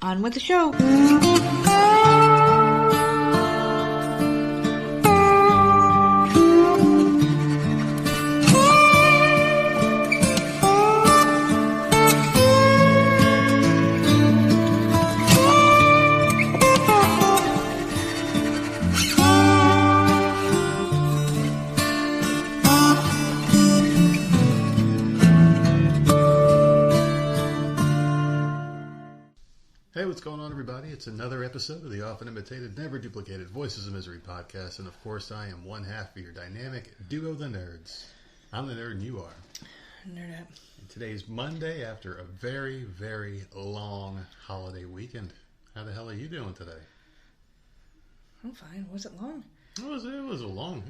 On with the show. Hey, what's going on, everybody? It's another episode of the often imitated, never duplicated Voices of Misery podcast, and of course, I am one half of your dynamic duo, the nerds. I'm the nerd, and you are. Nerd up. And today's Monday after a very, very long holiday weekend. How the hell are you doing today? I'm fine. Was it long? It was a long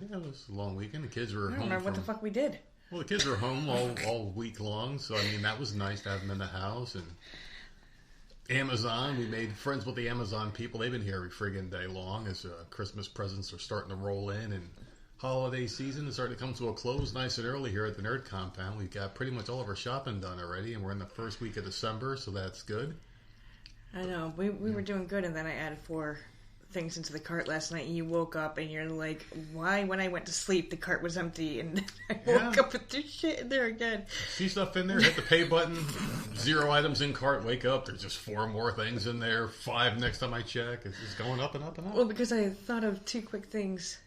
weekend. The kids were I don't home. remember what the fuck we did. Well, the kids were home all week long, so I mean that was nice to have them in the house. And Amazon, we made friends with the Amazon people. They've been here every friggin' day long as Christmas presents are starting to roll in, and holiday season is starting to come to a close nice and early here at the Nerd Compound. We've got pretty much all of our shopping done already, and we're in the first week of December, so that's good. I know. We were doing good, and then I added 4 things into the cart last night, and you woke up, and you're like, why, when I went to sleep, the cart was empty, and I woke up with this shit in there again. See stuff in there, hit the pay button, 0 items in cart, wake up, there's just 4 more things in there, 5 next time I check. It's just going up and up and up. Well, because I thought of 2 quick things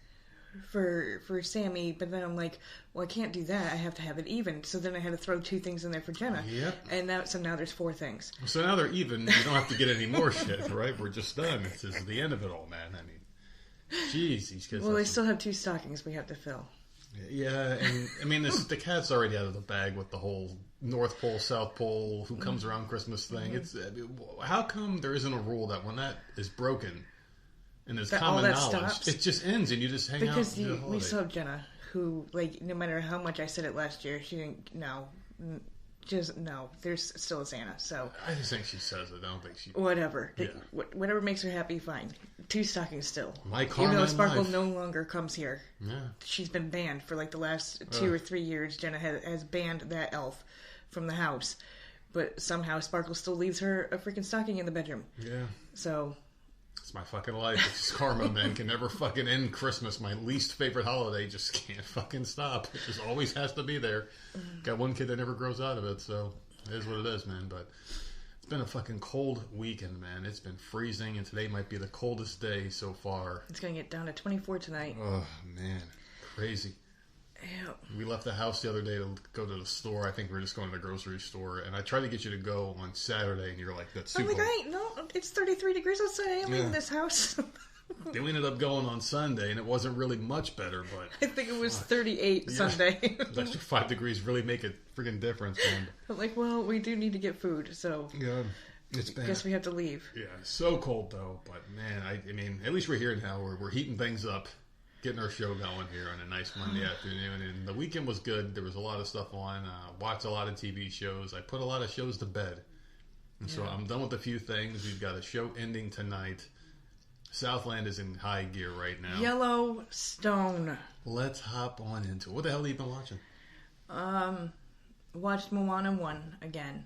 for Sammy, but then I'm like, well, I can't do that. I have to have it even. So then I had to throw 2 things in there for Jenna. Yep. And now there's 4 things. So now they're even. You don't have to get any more shit, right? We're just done. This is the end of it all, man. I mean, jeez, these kids. Well, they still have 2 stockings we have to fill. Yeah, and I mean, the cat's already out of the bag with the whole North Pole, South Pole, who comes around Christmas thing. It's how come there isn't a rule that when that is broken, and there's common knowledge, stops? It just ends and you just hang out. Because we still have Jenna, who, like, no matter how much I said it last year, she didn't. No, there's still a Santa. So I just think she says it. I don't think she. Whatever. Yeah. Whatever makes her happy, fine. 2 stockings still. My karma. Even though Sparkle life. no longer comes here. Yeah. She's been banned for like the last 2 or 3 years. Jenna has banned that elf from the house, but somehow Sparkle still leaves her a freaking stocking in the bedroom. Yeah. So. It's my fucking life. It's just karma, man. Can never fucking end Christmas. My least favorite holiday just can't fucking stop. It just always has to be there. Got one kid that never grows out of it, so it is what it is, man. But it's been a fucking cold weekend, man. It's been freezing, and today might be the coldest day so far. It's going to get down to 24 tonight. Oh, man. Crazy. Ew. We left the house the other day to go to the store. I think we were just going to the grocery store, and I tried to get you to go on Saturday, and you're like, that's too I'm like, cold. no, it's 33 degrees outside. I ain't leaving this house. Then we ended up going on Sunday, and it wasn't really much better, but I think it was 38 Sunday. The extra 5 degrees really make a freaking difference, man. I'm like, well, we do need to get food, so Yeah, it's bad. Guess we have to leave. Yeah, so cold though, but man, I mean, at least we're here now. We're heating things up, getting our show going here on a nice Monday afternoon, and the weekend was good. There was a lot of stuff on. Watched a lot of TV shows. I put a lot of shows to bed, and so I'm done with a few things. We've got a show ending tonight. Southland is in high gear right now. Yellowstone. Let's hop on into it. What the hell have you been watching? Watched Moana 1 again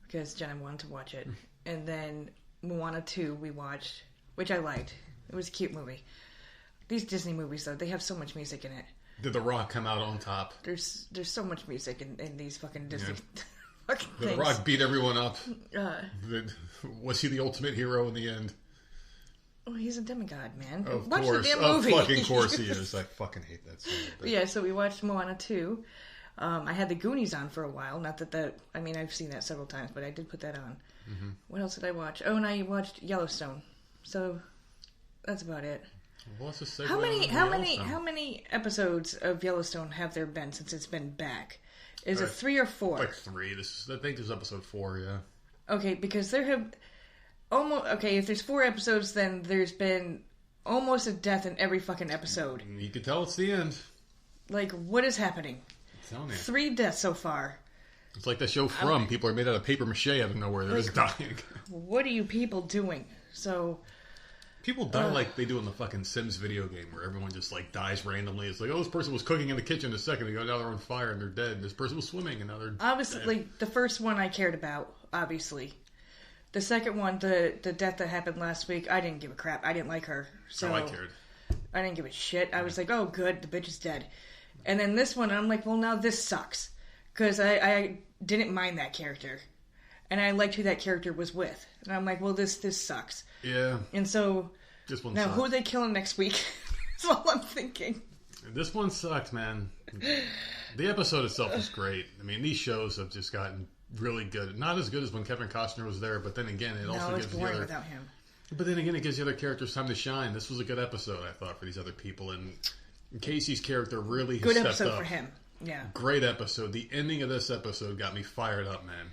because Jenna wanted to watch it, and then Moana 2 we watched, which I liked. It was a cute movie. These Disney movies, though, they have so much music in it. Did The Rock come out on top? There's so much music in these fucking Disney fucking Did things. The Rock beat everyone up? Was he the ultimate hero in the end? Oh, he's a demigod, man. Of Watch course. the damn movie. Of fucking course he is. I fucking hate that song. Yeah, so we watched Moana 2. I had the Goonies on for a while. Not that I mean, I've seen that several times, but I did put that on. Mm-hmm. What else did I watch? Oh, and I watched Yellowstone. So that's about it. Well, let's just segue How many episodes of Yellowstone have there been since it's been back? Is it 3 or 4? Like 3. I think this is episode 4, yeah. Okay, because there have almost... Okay, if there's 4 episodes, then there's been almost a death in every fucking episode. You can tell it's the end. Like, what is happening? I'm telling you. 3 deaths so far. It's like the show From. People are made out of paper mache out of nowhere. They're just dying. What are you people doing? So... People die like they do in the fucking Sims video game where everyone just like dies randomly. It's like, oh, this person was cooking in the kitchen a second ago, now they're on fire and they're dead. This person was swimming and now they're obviously, dead. like, the first one I cared about, obviously. The second one, the death that happened last week, I didn't give a crap. I didn't like her. So I cared. I didn't give a shit. I was like, oh, good, the bitch is dead. And then this one, I'm like, well, now this sucks. Because I didn't mind that character. And I liked who that character was with. And I'm like, well, this sucks. Yeah. And so, this one now sucks. who are they killing next week? That's all I'm thinking. This one sucked, man. The episode itself was great. I mean, these shows have just gotten really good. Not as good as when Kevin Costner was there, but then again, it also gives the other... without him. But then again, it gives the other characters time to shine. This was a good episode, I thought, for these other people. And Casey's character really has stepped up. Good episode for him. Yeah. Great episode. The ending of this episode got me fired up, man.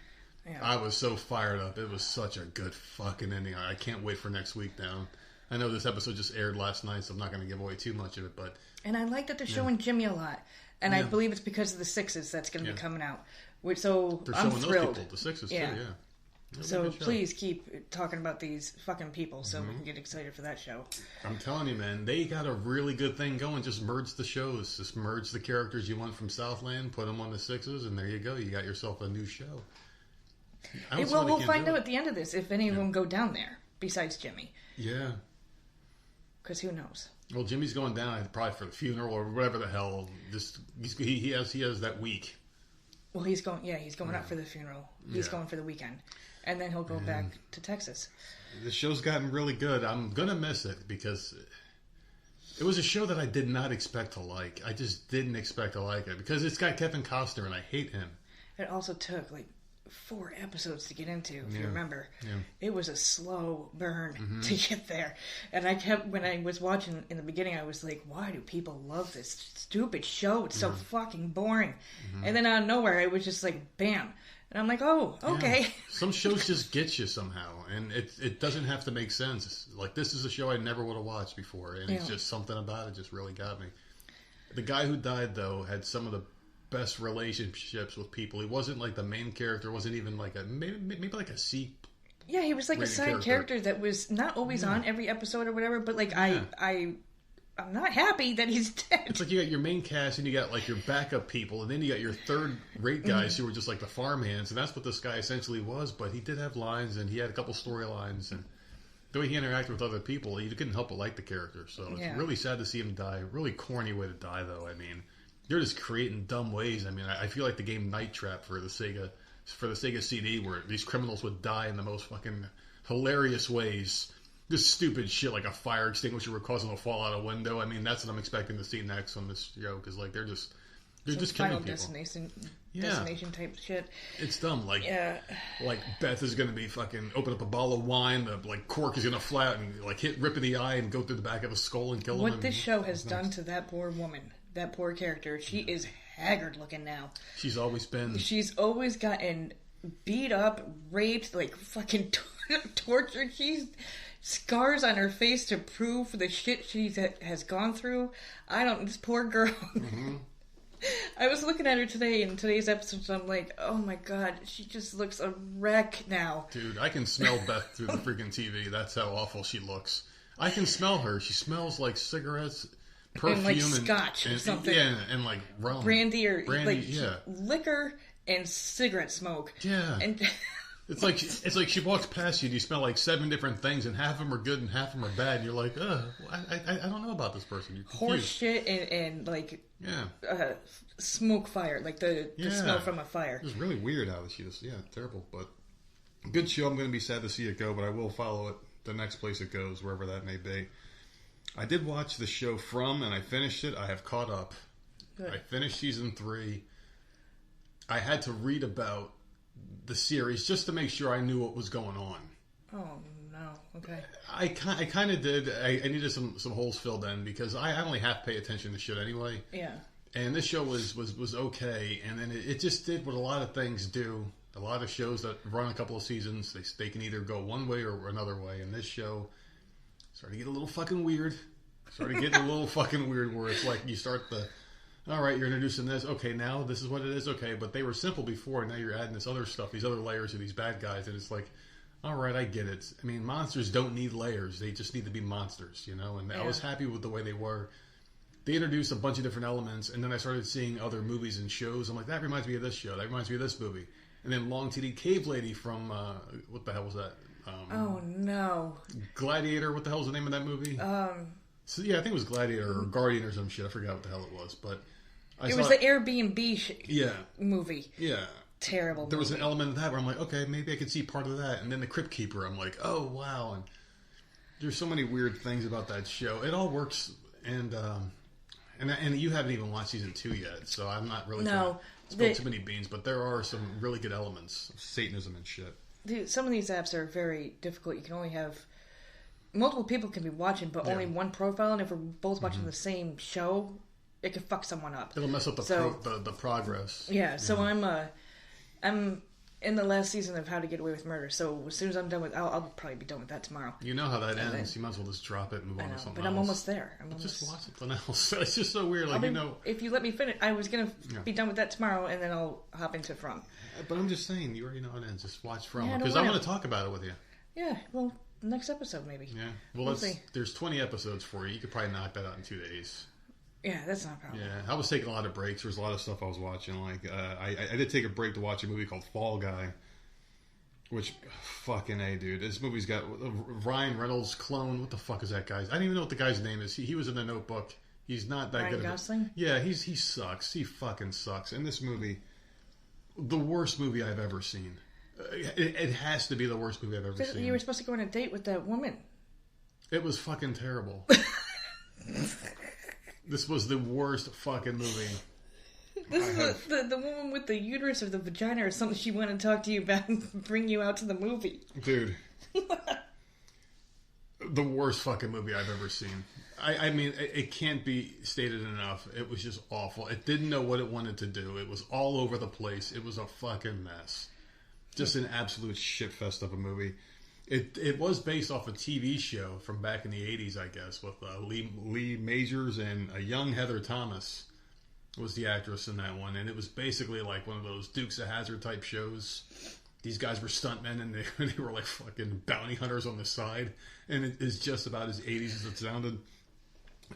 Yeah. I was so fired up. It was such a good fucking ending. I can't wait for next week now. I know this episode just aired last night, so I'm not going to give away too much of it. But and I like that they're showing Jimmy a lot. And I believe it's because of the Sixes that's going to be coming out. So they're I'm showing thrilled. those people, the Sixes too, yeah. So please keep talking about these fucking people so we can get excited for that show. I'm telling you, man, they got a really good thing going. Just merge the shows. Just merge the characters you want from Southland, put them on the Sixes, and there you go. You got yourself a new show. Well, we'll find out at the end of this if any of them go down there, besides Jimmy. Yeah. Because who knows? Well, Jimmy's going down probably for the funeral or whatever the hell. Just he has that week. Well, he's going out for the funeral. He's going for the weekend. And then he'll go back to Texas. The show's gotten really good. I'm going to miss it because it was a show that I did not expect to like. I just didn't expect to like it because it's got Kevin Costner and I hate him. It also took 4 episodes to get into, if you remember. Yeah. It was a slow burn to get there. And when I was watching in the beginning, I was like, why do people love this stupid show? It's so fucking boring. And then out of nowhere, it was just like, bam. And I'm like, oh, okay. Yeah. Some shows just get you somehow. And it doesn't have to make sense. Like, this is a show I never would have watched before. And it's just something about it just really got me. The guy who died, though, had some of the best relationships with people. He wasn't like the main character. Wasn't even like maybe like a C. Yeah, he was like a side character that was not always on every episode or whatever. But I'm not happy that he's dead. It's like you got your main cast and you got like your backup people, and then you got your third-rate guys who were just like the farmhands, and that's what this guy essentially was. But he did have lines, and he had a couple storylines, and the way he interacted with other people, you couldn't help but like the character. So it's really sad to see him die. Really corny way to die, though. I mean, they're just creating dumb ways. I mean, I feel like the game Night Trap for the Sega CD, where these criminals would die in the most fucking hilarious ways. Just stupid shit like a fire extinguisher would cause them to fall out a window. I mean, that's what I'm expecting to see next on this show because they're just killing people. Destination type shit. It's dumb. Like Beth is going to be fucking open up a bottle of wine. The cork is going to flat and rip in the eye and go through the back of a skull and kill him. What this show has done to that poor woman, that poor character, she is haggard looking now. She's always been. She's always gotten beat up, raped, fucking tortured. She's scars on her face to prove the shit she has gone through. This poor girl. I was looking at her today in today's episode, so I'm like, oh my god, she just looks a wreck now. Dude, I can smell Beth through the freaking TV. That's how awful she looks. I can smell her. She smells like cigarettes, perfume, and scotch or something. Yeah, and rum. Brandy, liquor and cigarette smoke. Yeah. And It's like she walks past you and you smell like 7 different things and half of them are good and half of them are bad and you're like, I don't know about this person. You're confused. Horse shit and smoke fire, the smell from a fire. It was really weird how she was, terrible. But good show. I'm going to be sad to see it go, but I will follow it the next place it goes, wherever that may be. I did watch the show From and I finished it. I have caught up. Good. I finished season 3. I had to read about the series just to make sure I knew what was going on. Oh no! Okay. I kind of did. I needed some holes filled in because I only half pay attention to shit anyway. Yeah. And this show was okay, and then it just did what a lot of things do. A lot of shows that run a couple of seasons, they can either go one way or another way. And this show started to get a little fucking weird. Where it's like you start all right, you're introducing this. Okay, now this is what it is. Okay, but they were simple before, and now you're adding this other stuff, these other layers of these bad guys, and it's like, all right, I get it. I mean, monsters don't need layers; they just need to be monsters, And I was happy with the way they were. They introduced a bunch of different elements, and then I started seeing other movies and shows. I'm like, that reminds me of this show. That reminds me of this movie. And then long titty cave lady from what the hell was that? Oh no, Gladiator. What the hell was the name of that movie? So yeah, I think it was Gladiator or Guardian or some shit. I forgot what the hell it was, but it was the Airbnb movie. Yeah, terrible. There was an element of that where I'm like, okay, maybe I could see part of that. And then the Crypt Keeper, I'm like, oh wow. And there's so many weird things about that show. It all works, and you haven't even watched season 2 yet, so I'm not really trying to spill too many beans. But there are some really good elements of Satanism and shit. Dude, some of these apps are very difficult. You can only have multiple people can be watching, but only one profile. And if we're both watching the same show, it can fuck someone up. It'll mess up the progress. Yeah. So I'm in the last season of How to Get Away with Murder. So as soon as I'm done with, I'll probably be done with that tomorrow. You know how that ends. You might as well just drop it and move on to something else. But I'm almost there. Just watch something else. It's just so weird. Like if you let me finish, I was gonna be done with that tomorrow, and then I'll hop into From. But I'm just saying, you already know how it ends. Just watch From, because I want to talk about it with you. Yeah. Well, next episode maybe. Yeah. Well, we'll see. There's 20 episodes for you. You could probably knock that out in 2 days. Yeah, that's not a problem. Yeah, I was taking a lot of breaks. There was a lot of stuff I was watching. Like, I did take a break to watch a movie called Fall Guy. Which, fucking A, dude. This movie's got Ryan Reynolds clone. What the fuck is that guy's? I don't even know what the guy's name is. He was in The Notebook. He's not that good. Ryan Gosling? Yeah, he sucks. He fucking sucks. In this movie, the worst movie I've ever seen. It has to be the worst movie I've ever seen. You were supposed to go on a date with that woman. It was fucking terrible. This was the worst fucking movie. This is the woman with the uterus or the vagina or something she wanted to talk to you about and bring you out to the movie. Dude. The worst fucking movie I've ever seen. I mean, it can't be stated enough. It was just awful. It didn't know what it wanted to do. It was all over the place. It was a fucking mess. Just an absolute shitfest of a movie. It was based off a TV show from back in the 80s, I guess, with Lee Majors and a young Heather Thomas was the actress in that one. And it was basically like one of those Dukes of Hazzard type shows. These guys were stuntmen and they were like fucking bounty hunters on the side. And it is just about as 80s as it sounded.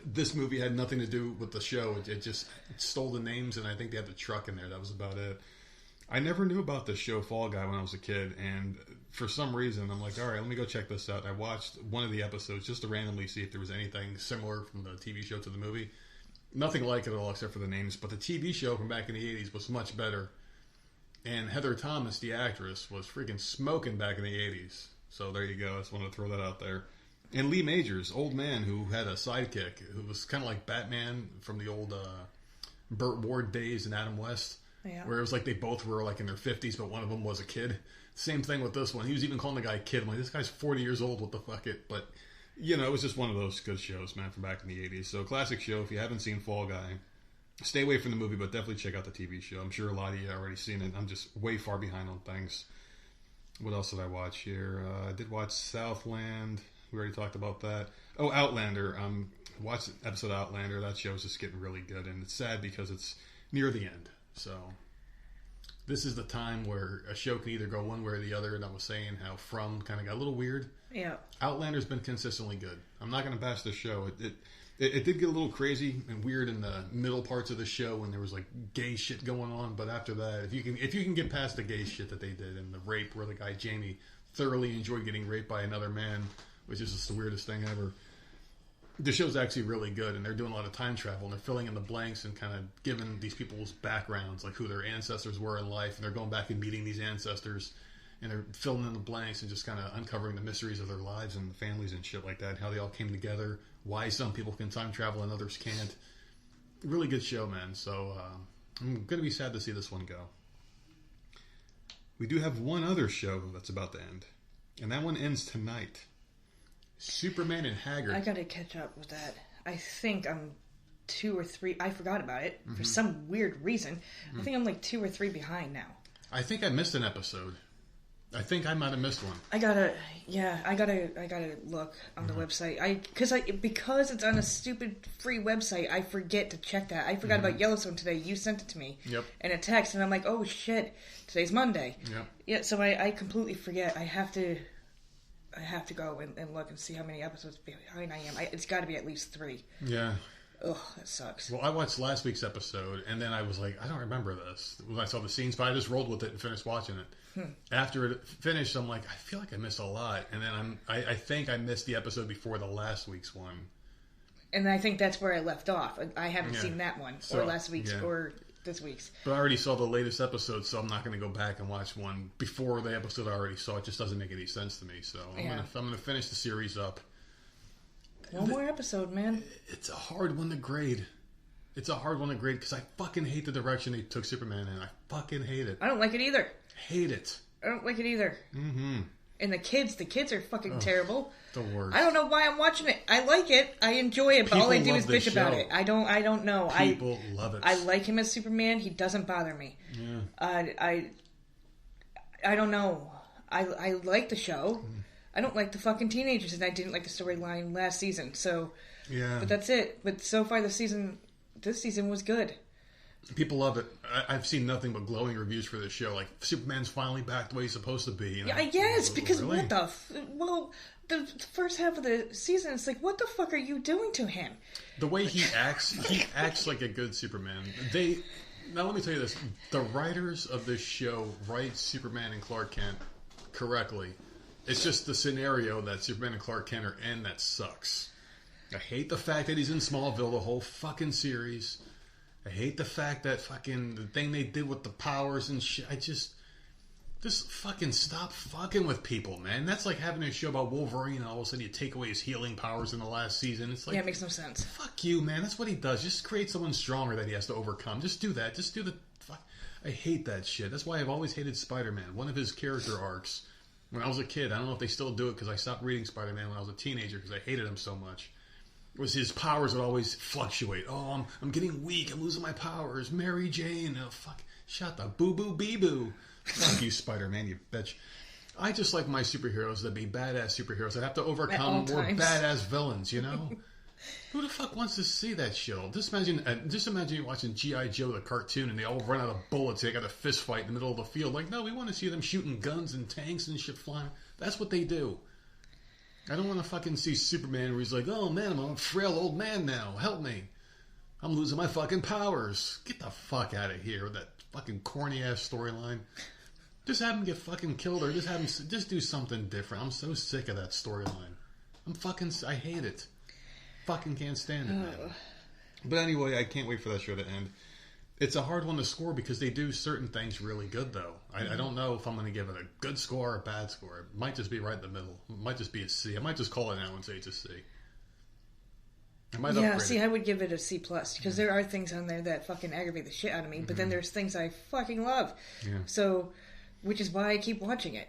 This movie had nothing to do with the show. It just stole the names, and I think they had the truck in there. That was about it. I never knew about this show Fall Guy when I was a kid, and for some reason I'm like, all right, let me go check this out. I watched one of the episodes just to randomly see if there was anything similar from the TV show to the movie. Nothing like it at all except for the names, but the TV show from back in the 80s was much better. And Heather Thomas, the actress, was freaking smoking back in the 80s. So there you go. I just wanted to throw that out there. And Lee Majors, old man who had a sidekick, who was kind of like Batman from the old Burt Ward days and Adam West. Yeah. Where it was like they both were like in their 50s, but one of them was a kid. Same thing with this one. He was even calling the guy kid. I'm like, this guy's 40 years old. What the fuck it? But, you know, it was just one of those good shows, man, from back in the 80s. So, classic show. If you haven't seen Fall Guy, stay away from the movie, but definitely check out the TV show. I'm sure a lot of you have already seen it. I'm just way far behind on things. What else did I watch here? I did watch Southland. We already talked about that. Oh, Outlander. Watched the episode of Outlander. That show is just getting really good, and it's sad because it's near the end. So this is the time where a show can either go one way or the other, and I was saying how From kind of got a little weird. Yeah. Outlander's been consistently good. I'm not going to bash this show. It did get a little crazy and weird in the middle parts of the show when there was like gay shit going on, but after that, if you can get past the gay shit that they did and the rape where the guy Jamie thoroughly enjoyed getting raped by another man, which is just the weirdest thing ever. The show's actually really good, and they're doing a lot of time travel, and they're filling in the blanks and kind of giving these people's backgrounds, like who their ancestors were in life, and they're going back and meeting these ancestors, and they're filling in the blanks and just kind of uncovering the mysteries of their lives and the families and shit like that, how they all came together, why some people can time travel and others can't. Really good show, man. So I'm going to be sad to see this one go. We do have one other show that's about to end, and that one ends tonight. Superman and Haggard. I gotta catch up with that. I think I'm 2 or 3. I forgot about it for some weird reason. I think I'm like 2 or 3 behind now. I think I missed an episode. I think I might have missed one. I gotta look on the website. Because it's on a stupid free website. I forget to check that. I forgot about Yellowstone today. You sent it to me in a text, and I'm like, oh shit, today's Monday. Yep. Yeah. So I completely forget. I have to go and look and see how many episodes behind I am. It's got to be at least 3. Yeah. Ugh, that sucks. Well, I watched last week's episode, and then I was like, I don't remember this. When I saw the scenes, but I just rolled with it and finished watching it. After it finished, I'm like, I feel like I missed a lot. And then I think I missed the episode before the last week's one. And I think that's where I left off. I haven't seen that one, or last week's, or this week's. But I already saw the latest episode, so I'm not going to go back and watch one before the episode I already saw. It just doesn't make any sense to me. So I'm going to finish the series up. One more episode, man. It's a hard one to grade. It's a hard one to grade because I fucking hate the direction they took Superman in. I fucking hate it. I don't like it either. Hate it. I don't like it either. Mm-hmm. And the kids are fucking terrible. The worst. I don't know why I'm watching it. I like it. I enjoy it, but all I do is bitch about it. I don't know. People love it. I like him as Superman. He doesn't bother me. Yeah. I don't know. I like the show. I don't like the fucking teenagers, and I didn't like the storyline last season. So, yeah. But that's it. But so far, this season was good. People love it. I've seen nothing but glowing reviews for this show. Like, Superman's finally back the way he's supposed to be. Yeah, yes, because really? What the... the first half of the season, it's like, what the fuck are you doing to him? The way he acts like a good Superman. Now, let me tell you this. The writers of this show write Superman and Clark Kent correctly. It's just the scenario that Superman and Clark Kent are in that sucks. I hate the fact that he's in Smallville the whole fucking series. I hate the fact that the thing they did with the powers and shit. Just fucking stop fucking with people, man. That's like having a show about Wolverine and all of a sudden you take away his healing powers in the last season. It's like, yeah, it makes no sense. Fuck you, man. That's what he does. Just create someone stronger that he has to overcome. Just do that. Just do the fuck. I hate that shit. That's why I've always hated Spider-Man. One of his character arcs when I was a kid, I don't know if they still do it because I stopped reading Spider-Man when I was a teenager because I hated him so much. Was his powers would always fluctuate. Oh, I'm getting weak. I'm losing my powers. Mary Jane. Oh, fuck. Shut the boo-boo bee-boo. Fuck you, Spider-Man, you bitch. I just like my superheroes to be badass superheroes. I have to overcome more badass villains, you know? Who the fuck wants to see that show? Just imagine you watching G.I. Joe, the cartoon, and they all run out of bullets. They got a fist fight in the middle of the field. Like, no, we want to see them shooting guns and tanks and shit flying. That's what they do. I don't want to fucking see Superman where he's like, oh man, I'm a frail old man now. Help me. I'm losing my fucking powers. Get the fuck out of here with that fucking corny ass storyline. Just have him get fucking killed or just do something different. I'm so sick of that storyline. I hate it. Fucking can't stand it, man. But anyway, I can't wait for that show to end. It's a hard one to score because they do certain things really good, though. I don't know if I'm going to give it a good score or a bad score. It might just be right in the middle. It might just be a C. I might just call it now and say it's a C. I would give it a C+, because there are things on there that fucking aggravate the shit out of me, but then there's things I fucking love. Yeah. So, which is why I keep watching it.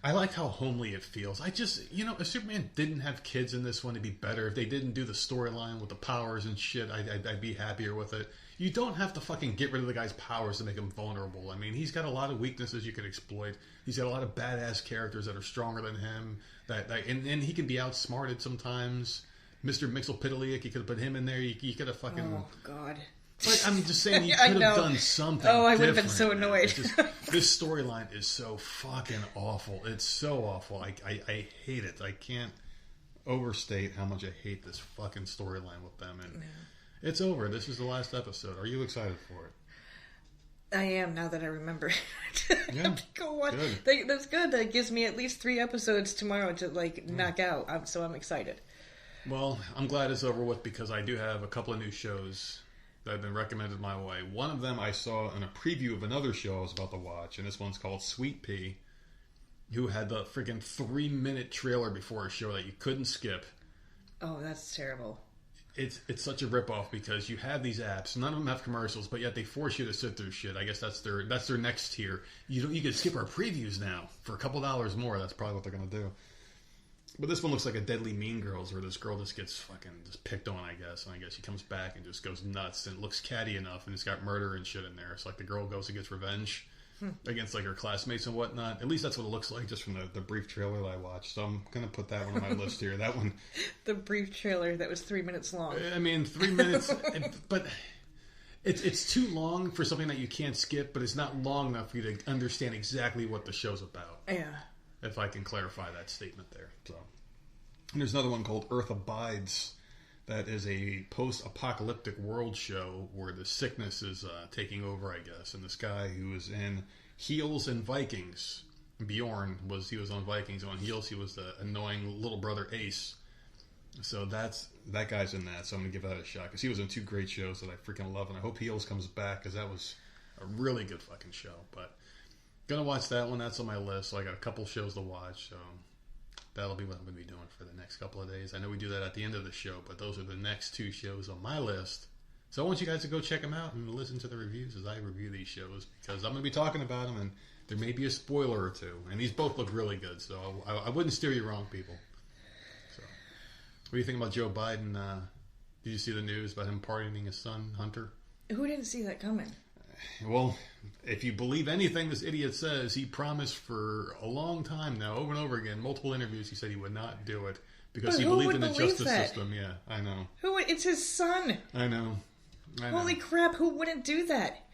I like how homely it feels. If Superman didn't have kids in this one, it'd be better. If they didn't do the storyline with the powers and shit, I'd be happier with it. You don't have to fucking get rid of the guy's powers to make him vulnerable. I mean, he's got a lot of weaknesses you could exploit. He's got a lot of badass characters that are stronger than him. And he can be outsmarted sometimes. Mr. Mxyzptlk, you could have put him in there. You could have fucking... Oh, God. But I'm just saying, you could have done something I would have been so annoyed. This storyline is so fucking awful. It's so awful. I hate it. I can't overstate how much I hate this fucking storyline with them. And it's over. This is the last episode. Are you excited for it? I am, now that I remember. Yeah, go watch. That's good. That gives me at least 3 episodes tomorrow to knock out. So I'm excited. Well, I'm glad it's over with because I do have a couple of new shows that have been recommended my way. One of them I saw in a preview of another show I was about to watch, and this one's called Sweet Pea, who had the freaking 3-minute trailer before a show that you couldn't skip. Oh, that's terrible. It's such a ripoff because you have these apps, none of them have commercials, but yet they force you to sit through shit. I guess that's their next tier. You can skip our previews now for a couple $1 more. That's probably what they're gonna do. But this one looks like a Deadly Mean Girls, where this girl just gets fucking just picked on, I guess. And I guess she comes back and just goes nuts, and it looks catty enough, and it's got murder and shit in there. It's like the girl goes and gets revenge against like her classmates and whatnot. At least that's what it looks like, just from the brief trailer that I watched. So I'm gonna put that one on my list here. That one, the brief trailer that was 3 minutes long. I mean, 3 minutes, but it's too long for something that you can't skip. But it's not long enough for you to understand exactly what the show's about. Yeah. If I can clarify that statement there. So, and there's another one called Earth Abides that is a post-apocalyptic world show where the sickness is taking over, I guess. And this guy who was in Heels and Vikings, Bjorn, he was on Vikings. On Heels, he was the annoying little brother Ace. So that guy's in that. So I'm going to give that a shot because he was in 2 great shows that I freaking love. And I hope Heels comes back because that was a really good fucking show. But going to watch that one. That's on my list. So I got a couple shows to watch. So that'll be what I'm going to be doing for the next couple of days. I know we do that at the end of the show, but those are the next 2 shows on my list. So I want you guys to go check them out and listen to the reviews as I review these shows because I'm going to be talking about them and there may be a spoiler or 2. And these both look really good, so I wouldn't steer you wrong, people. So, what do you think about Joe Biden? Did you see the news about him pardoning his son, Hunter? Who didn't see that coming? Well, if you believe anything this idiot says, he promised for a long time now, over and over again, multiple interviews, he said he would not do it because he believed in the justice system. Yeah, I know. It's his son. I know. Holy crap, who wouldn't do that?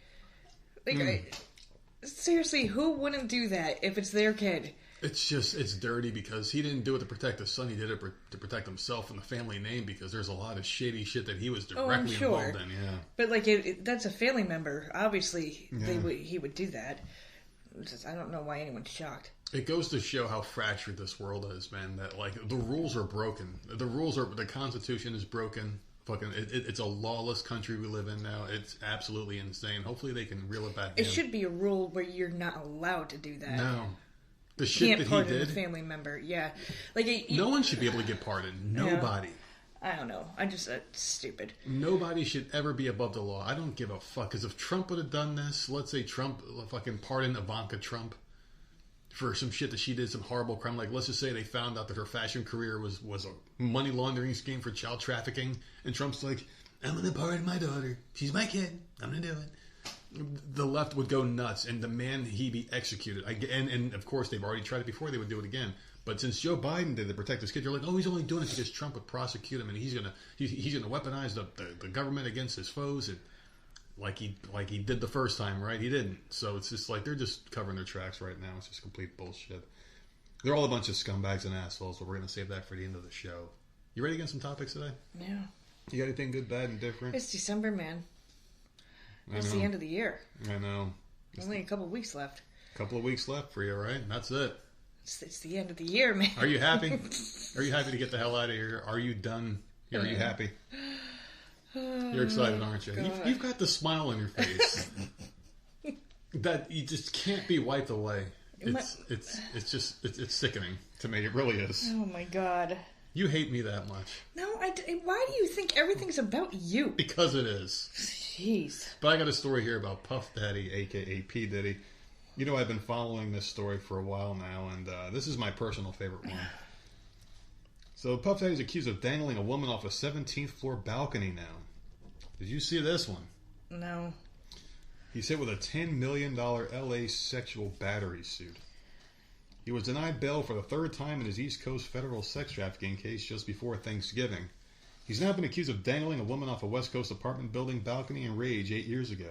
Seriously, who wouldn't do that if it's their kid? It's dirty because he didn't do it to protect his son. He did it to protect himself and the family name because there's a lot of shady shit that he was directly involved in. Yeah, but that's a family member. Obviously, he would do that. I don't know why anyone's shocked. It goes to show how fractured this world is, man. That the rules are broken. The Constitution is broken. Fucking, it's a lawless country we live in now. It's absolutely insane. Hopefully, they can reel it back in. It should be a rule where you're not allowed to do that. No. The shit that he did. A family member, yeah. No one should be able to get pardoned. Nobody. I don't know. That's stupid. Nobody should ever be above the law. I don't give a fuck. Because if Trump would have done this, let's say Trump fucking pardoned Ivanka Trump for some shit that she did, some horrible crime. Like, let's just say they found out that her fashion career was a money laundering scheme for child trafficking. And Trump's like, I'm going to pardon my daughter. She's my kid. I'm going to do it. The left would go nuts and demand he be executed. And of course, they've already tried it before. They would do it again. But since Joe Biden did to protect his kid, you're like, oh, he's only doing it because Trump would prosecute him, and he's gonna weaponize the government against his foes, and like he did the first time, right? He didn't. So it's just like they're just covering their tracks right now. It's just complete bullshit. They're all a bunch of scumbags and assholes. But we're gonna save that for the end of the show. You ready to get some topics today? Yeah. You got anything good, bad, and different? It's December, man. It's the end of the year. I know. Only a couple of weeks left. A couple of weeks left for you, right? That's it. It's the end of the year, man. Are you happy? Are you happy to get the hell out of here? Are you done? Are you happy? You're excited, aren't you? You've got the smile on your face that you just can't be wiped away. It's sickening to me. It really is. Oh my god. You hate me that much. No, why do you think everything's about you? Because it is. Jeez. But I got a story here about Puff Daddy, a.k.a. P. Diddy. You know, I've been following this story for a while now, and this is my personal favorite one. So Puff Daddy's accused of dangling a woman off a 17th floor balcony now. Did you see this one? No. He's hit with a $10 million LA sexual battery suit. He was denied bail for the 3rd time in his East Coast federal sex trafficking case just before Thanksgiving. He's now been accused of dangling a woman off a West Coast apartment building balcony in Rage 8 years ago.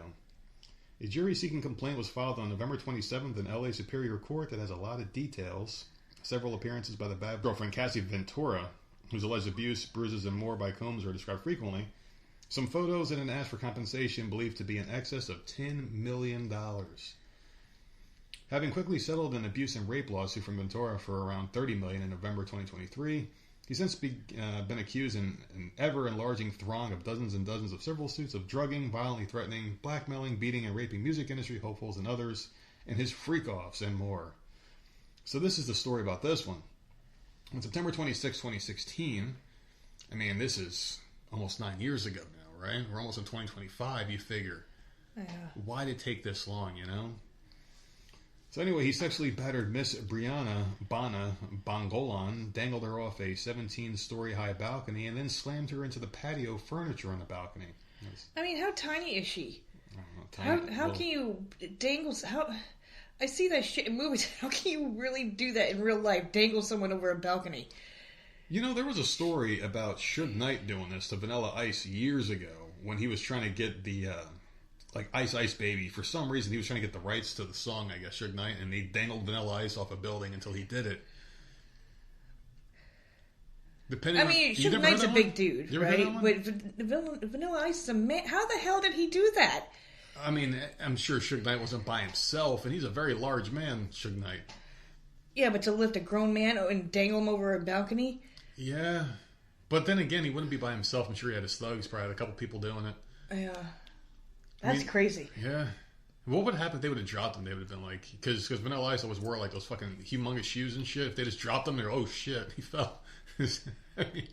A jury-seeking complaint was filed on November 27th in LA Superior Court that has a lot of details. Several appearances by the bad girlfriend Cassie Ventura, whose alleged abuse, bruises, and more by Combs are described frequently. Some photos and an ask for compensation believed to be in excess of $10 million. Having quickly settled an abuse and rape lawsuit from Ventura for around $30 million in November 2023, he's since been accused in an ever-enlarging throng of dozens and dozens of civil suits of drugging, violently threatening, blackmailing, beating, and raping music industry hopefuls and others, and his freak-offs and more. So this is the story about this one. On September 26, 2016, I mean, this is almost 9 years ago now, right? We're almost in 2025, you figure. Yeah. Why did it take this long, you know? So anyway, he sexually battered Miss Brianna Bana Bongolan, dangled her off a 17-story high balcony, and then slammed her into the patio furniture on the balcony. I mean, how tiny is she? I don't know, how can you dangle... I see that shit in movies. How can you really do that in real life? Dangle someone over a balcony? You know, there was a story about Suge Knight doing this to Vanilla Ice years ago when he was trying to get the... like Ice Ice Baby. For some reason, he was trying to get the rights to the song, I guess, Suge Knight, and he dangled Vanilla Ice off a building until he did it. Depending I mean, Suge Knight's a big dude, right? But Vanilla Ice is a man. How the hell did he do that? I mean, I'm sure Suge Knight wasn't by himself, and he's a very large man, Suge Knight. Yeah, but to lift a grown man and dangle him over a balcony? Yeah. But then again, he wouldn't be by himself. I'm sure he had his thugs, probably had a couple people doing it. Yeah. That's crazy. Yeah. What would happen if they would have dropped him? They would have been like... Because Vanilla Ice always wore like those fucking humongous shoes and shit. If they just dropped him, they're oh shit, he fell. I mean,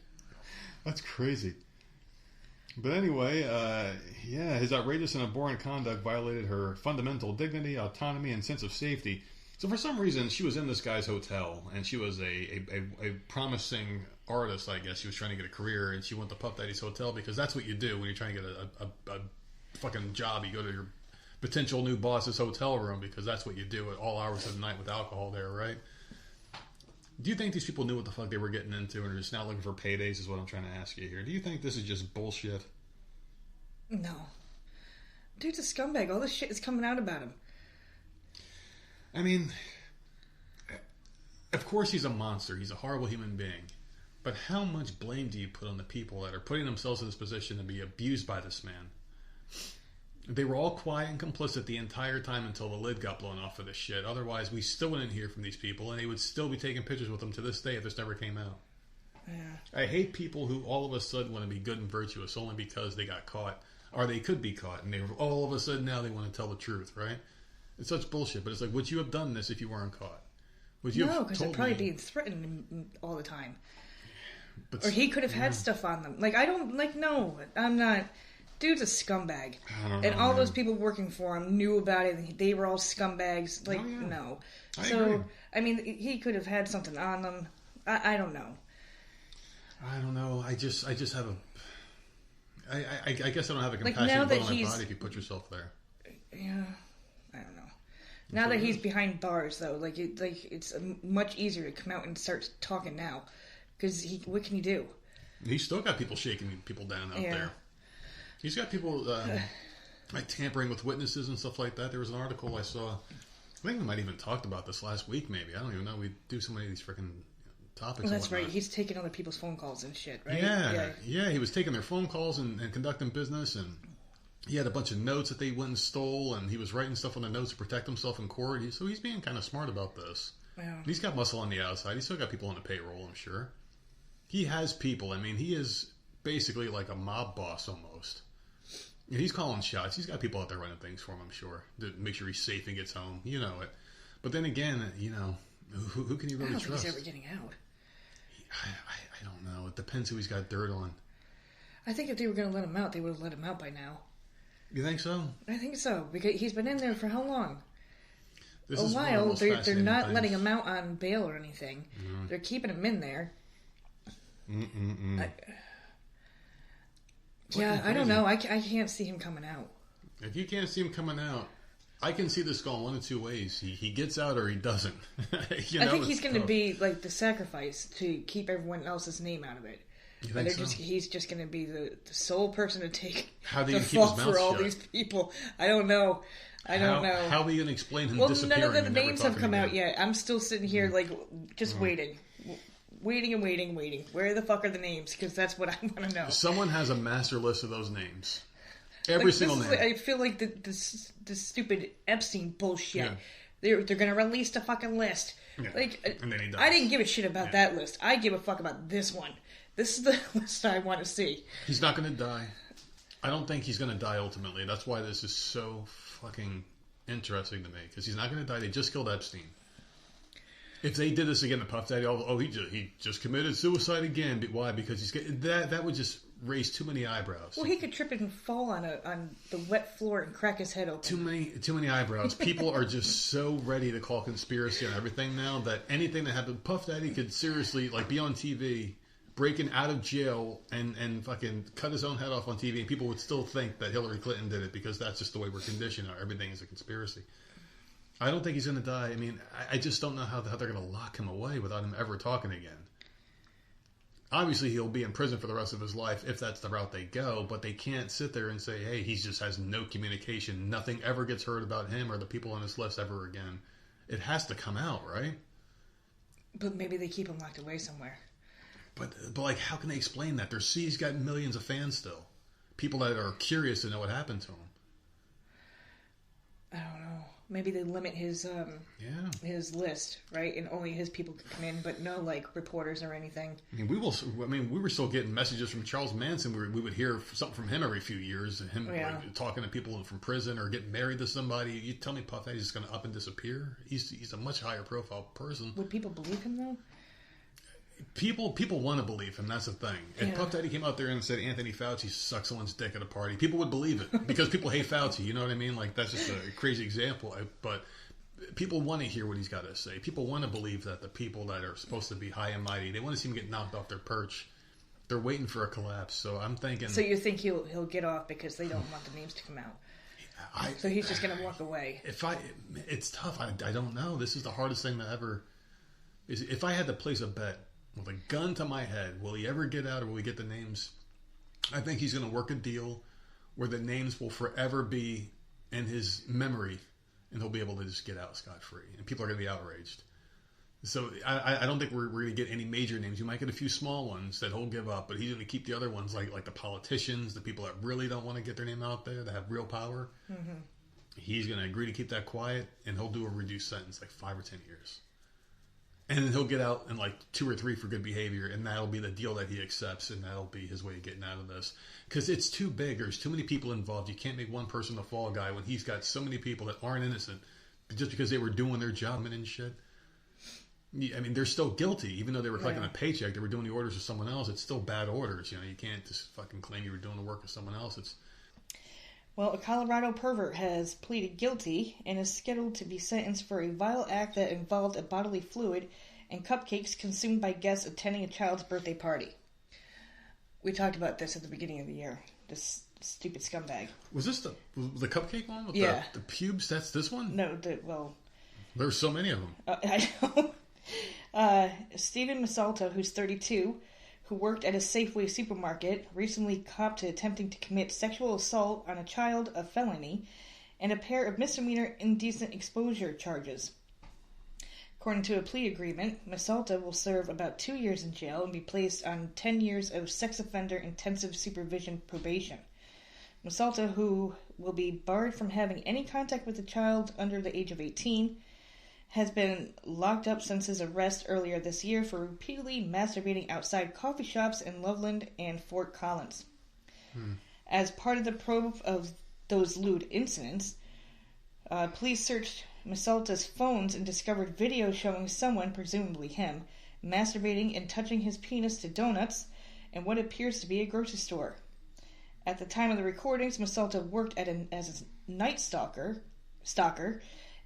that's crazy. But anyway, his outrageous and abhorrent conduct violated her fundamental dignity, autonomy, and sense of safety. So for some reason, she was in this guy's hotel, and she was a promising artist, I guess. She was trying to get a career, and she went to Puff Daddy's hotel because that's what you do when you're trying to get a fucking job. You go to your potential new boss's hotel room because that's what you do at all hours of the night with alcohol there, right? Do you think these people knew what the fuck they were getting into and are just now looking for paydays is what I'm trying to ask you here? Do you think this is just bullshit? No. Dude's a scumbag. All this shit is coming out about him. I mean, of course he's a monster. He's a horrible human being. But how much blame do you put on the people that are putting themselves in this position to be abused by this man? They were all quiet and complicit the entire time until the lid got blown off of this shit. Otherwise, we still wouldn't hear from these people, and they would still be taking pictures with them to this day if this never came out. Yeah. I hate people who all of a sudden want to be good and virtuous only because they got caught, or they could be caught, and they all of a sudden now they want to tell the truth, right? It's such bullshit, but it's like, would you have done this if you weren't caught? Would you no, because they're probably being threatened all the time. But, or he could have had stuff on them. Like, no, I'm not... Dude's a scumbag. And all those people working for him knew about it. They were all scumbags. Like, no. I agree. I mean, he could have had something on them. I don't know. I don't know. I just have a... I guess I don't have a compassion now that on my body if you put yourself there. Yeah. I don't know. Now that he's behind bars, though, it's much easier to come out and start talking now. Because what can he do? He's still got people shaking people down out there. He's got people like tampering with witnesses and stuff like that. There was an article I saw. I think we might even talked about this last week. Maybe I don't even know. We do so many of these freaking topics. Well, that's right. He's taking other people's phone calls and shit, right? Yeah. He was taking their phone calls and conducting business, and he had a bunch of notes that they went and stole, and he was writing stuff on the notes to protect himself in court. So he's being kind of smart about this. Yeah. He's got muscle on the outside. He's still got people on the payroll. I'm sure he has people. I mean, he is basically like a mob boss almost. And he's calling shots. He's got people out there running things for him, I'm sure, to make sure he's safe and gets home. You know it. But then again, who can you really trust? I don't think he's ever getting out. I don't know. It depends who he's got dirt on. I think if they were going to let him out, they would have let him out by now. You think so? I think so. Because he's been in there for how long? This a is while. They're not letting him out on bail or anything. Mm. They're keeping him in there. I don't know. I can't see him coming out. If you can't see him coming out, I can see this going one of two ways. He gets out or he doesn't. I think he's going to be like the sacrifice to keep everyone else's name out of it. You think so? He's just going to be the sole person to take the fall for all these people. I don't know. I don't know. How are we going to explain him disappearing? Well, none of the names have come out yet. I'm still sitting here just waiting. Waiting and waiting. Where the fuck are the names? Because that's what I want to know. Someone has a master list of those names. Every single name. I feel like the stupid Epstein bullshit. Yeah. They're going to release the fucking list. Yeah. And then he dies. I didn't give a shit about that list. I give a fuck about this one. This is the list I want to see. He's not going to die. I don't think he's going to die ultimately. That's why this is so fucking interesting to me. Because he's not going to die. They just killed Epstein. If they did this again to Puff Daddy, he just committed suicide again. Why? Because that would just raise too many eyebrows. Well, he could trip and fall on the wet floor and crack his head open. Too many eyebrows. People are just so ready to call conspiracy on everything now that anything that happened, Puff Daddy could seriously be on TV, breaking out of jail and fucking cut his own head off on TV, and people would still think that Hillary Clinton did it because that's just the way we're conditioned. Everything is a conspiracy. I don't think he's going to die. I mean, I just don't know how they're going to lock him away without him ever talking again. Obviously, he'll be in prison for the rest of his life if that's the route they go, but they can't sit there and say, hey, he just has no communication. Nothing ever gets heard about him or the people on his list ever again. It has to come out, right? But maybe they keep him locked away somewhere. But like, how can they explain that? He's got millions of fans still. People that are curious to know what happened to him. I don't know. Maybe they limit his list, right? And only his people can come in, but no, like, reporters or anything. I mean, we were still getting messages from Charles Manson. We would hear something from him every few years. Him like, talking to people from prison or getting married to somebody. You tell me Puff Daddy's just going to up and disappear? He's a much higher profile person. Would people believe him, though? People want to believe him. That's the thing. If Puff Daddy came out there and said Anthony Fauci sucks someone's dick at a party, people would believe it because people hate Fauci. You know what I mean? Like, that's just a crazy example. But people want to hear what he's got to say. People want to believe that the people that are supposed to be high and mighty, they want to see him get knocked off their perch. They're waiting for a collapse. So I'm thinking. So you think he'll get off because they don't want the names to come out? So he's just going to walk away. It's tough. I don't know. This is the hardest thing to ever. If I had to place a bet with a gun to my head, will he ever get out or will he get the names? I think he's going to work a deal where the names will forever be in his memory and he'll be able to just get out scot-free. And people are going to be outraged. So I don't think we're going to get any major names. You might get a few small ones that he'll give up, but he's going to keep the other ones like the politicians, the people that really don't want to get their name out there, that have real power. Mm-hmm. He's going to agree to keep that quiet and he'll do a reduced sentence, like 5 or 10 years. And then he'll get out in like 2 or 3 for good behavior, and that'll be the deal that he accepts, and that'll be his way of getting out of this. Because it's too big. There's too many people involved. You can't make one person the fall guy when he's got so many people that aren't innocent just because they were doing their job and shit. I mean, they're still guilty. Even though they were collecting a paycheck, they were doing the orders for someone else. It's still bad orders. You know, you can't just fucking claim you were doing the work of someone else. Well, a Colorado pervert has pleaded guilty and is scheduled to be sentenced for a vile act that involved a bodily fluid and cupcakes consumed by guests attending a child's birthday party. We talked about this at the beginning of the year. This stupid scumbag. Was this the cupcake one? With the pubes? That's this one? No, there's so many of them. I know. Stephen Masalta, who's 32, who worked at a Safeway supermarket, recently copped to attempting to commit sexual assault on a child, a felony, and a pair of misdemeanor indecent exposure charges. According to a plea agreement, Masalta will serve about 2 years in jail and be placed on 10 years of sex offender intensive supervision probation. Masalta, who will be barred from having any contact with a child under the age of 18, has been locked up since his arrest earlier this year for repeatedly masturbating outside coffee shops in Loveland and Fort Collins. As part of the probe of those lewd incidents, police searched Masalta's phones and discovered video showing someone, presumably him, masturbating and touching his penis to donuts and what appears to be a grocery store. At the time of the recordings, Masalta worked as a night stalker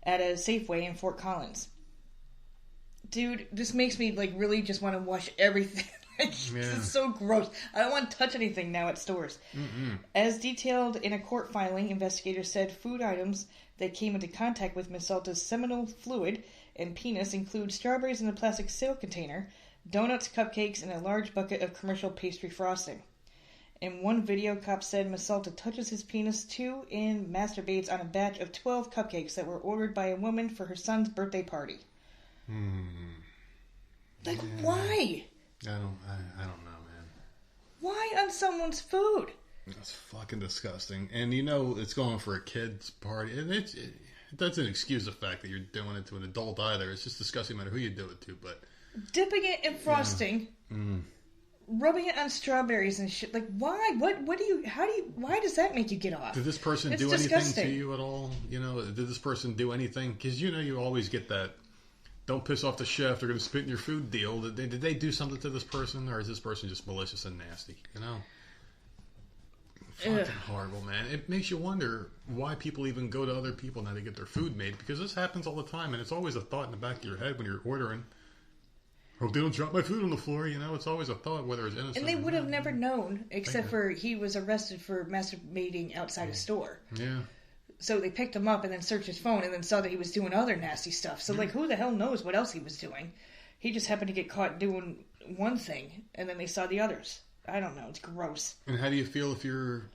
at a Safeway in Fort Collins. Dude, this makes me really just want to wash everything. It's so gross. I don't want to touch anything now at stores. Mm-mm. As detailed in a court filing, investigators said food items that came into contact with Masalta's seminal fluid and penis include strawberries in a plastic sale container, donuts, cupcakes, and a large bucket of commercial pastry frosting. In one video, cops said Masalta touches his penis too and masturbates on a batch of 12 cupcakes that were ordered by a woman for her son's birthday party. Why? I don't know, man. Why on someone's food? That's fucking disgusting. And it's going for a kid's party. And it doesn't excuse the fact that you're doing it to an adult either. It's just disgusting no matter who you do it to. But dipping it in frosting. Rubbing it on strawberries and shit. Why? Why does that make you get off? Did this person do anything to you at all? Did this person do anything? Because, you always get that, don't piss off the chef, they're going to spit in your food deal. Did they do something to this person? Or is this person just malicious and nasty? Fucking horrible, man. It makes you wonder why people even go to other people now to get their food made. Because this happens all the time. And it's always a thought in the back of your head when you're ordering. Hope they don't drop my food on the floor, It's always a thought, whether it's innocent. And they would have never known, except for he was arrested for masturbating outside a store. Yeah. So they picked him up and then searched his phone and then saw that he was doing other nasty stuff. So, who the hell knows what else he was doing? He just happened to get caught doing one thing, and then they saw the others. I don't know. It's gross. And how do you feel if you're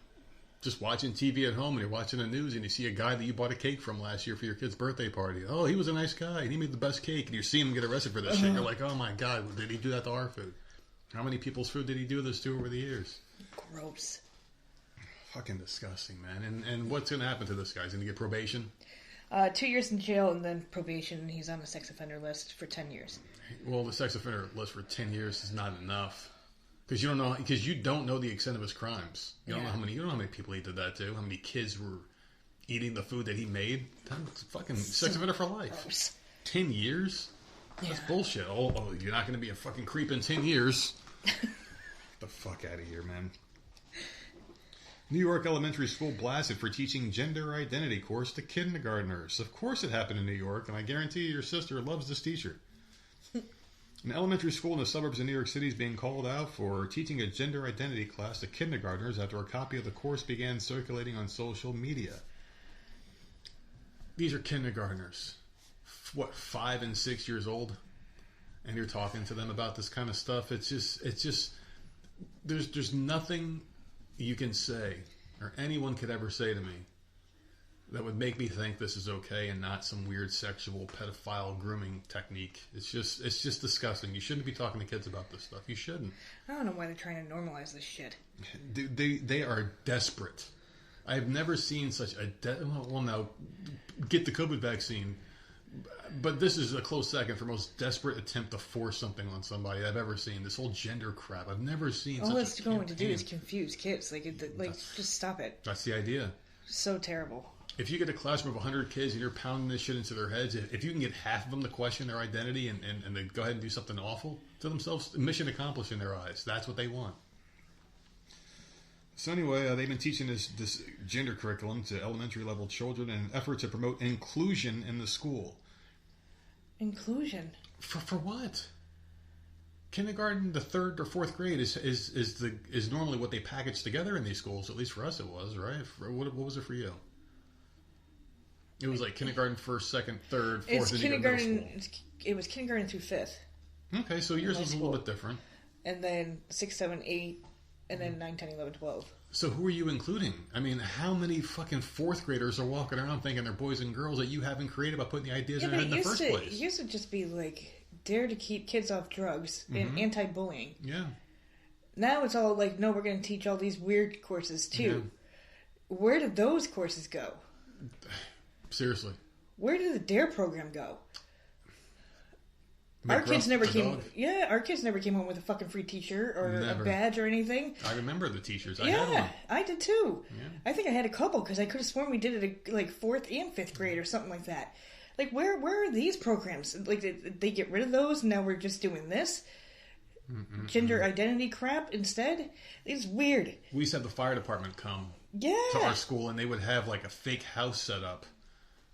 just watching TV at home and you're watching the news and you see a guy that you bought a cake from last year for your kid's birthday party? Oh, he was a nice guy and he made the best cake, and you see him get arrested for this shit. You're like, oh my God, did he do that to our food? How many people's food did he do this to over the years? Gross. Fucking disgusting, man. And what's going to happen to this guy? He's going to get probation? 2 years in jail and then probation. And he's on the sex offender list for 10 years. Well, the sex offender list for 10 years is not enough. Because you don't know the extent of his crimes. You don't know how many people he did that to. How many kids were eating the food that he made. That's fucking sex offender for life. Gross. 10 years? Yeah. That's bullshit. Oh, you're not going to be a fucking creep in 10 years. Get the fuck out of here, man. New York elementary school blasted for teaching gender identity course to kindergartners. Of course it happened in New York, and I guarantee your sister loves this teacher. An elementary school in the suburbs of New York City is being called out for teaching a gender identity class to kindergartners after a copy of the course began circulating on social media. These are kindergartners. 5 and 6 years old? And you're talking to them about this kind of stuff. It's just there's nothing you can say or anyone could ever say to me that would make me think this is okay and not some weird sexual pedophile grooming technique. It's just disgusting. You shouldn't be talking to kids about this stuff. You shouldn't. I don't know why they're trying to normalize this shit. They are desperate. I've never seen such a well, now get the COVID vaccine, but this is a close second for most desperate attempt to force something on somebody I've ever seen. This whole gender crap. I've never seen. All such it's going to do is confuse kids. Just stop it. That's the idea. So terrible. If you get a classroom of 100 kids and you're pounding this shit into their heads, if you can get half of them to question their identity and they go ahead and do something awful to themselves, mission accomplished in their eyes. That's what they want. So anyway, they've been teaching this gender curriculum to elementary level children in an effort to promote inclusion in the school. Inclusion? For what? Kindergarten, the 3rd or 4th grade is normally what they package together in these schools. At least for us, it was, right? What was it for you? It was like kindergarten, 1st, 2nd, 3rd, 4th. It's kindergarten. It was kindergarten through 5th. Okay, so yours was a little bit different. And then 6, 7, 8, and then 9, 10, 11, 12. So who are you including? I mean, how many fucking 4th graders are walking around thinking they're boys and girls that you haven't created by putting the ideas in their head in the first place? It used to just be like, dare to keep kids off drugs and anti-bullying. Yeah. Now it's all like, no, we're going to teach all these weird courses too. Yeah. Where did those courses go? Seriously. Where did the DARE program go? Our kids never came. Yeah, our kids never came home with a fucking free T-shirt or a badge or anything. I remember the T-shirts. I had one. I did too. Yeah. I think I had a couple because I could have sworn we did it at like 4th and 5th grade or something like that. Like, where are these programs? Like, did they get rid of those and now we're just doing this gender identity crap instead? It's weird. We used to have the fire department come to our school, and they would have like a fake house set up.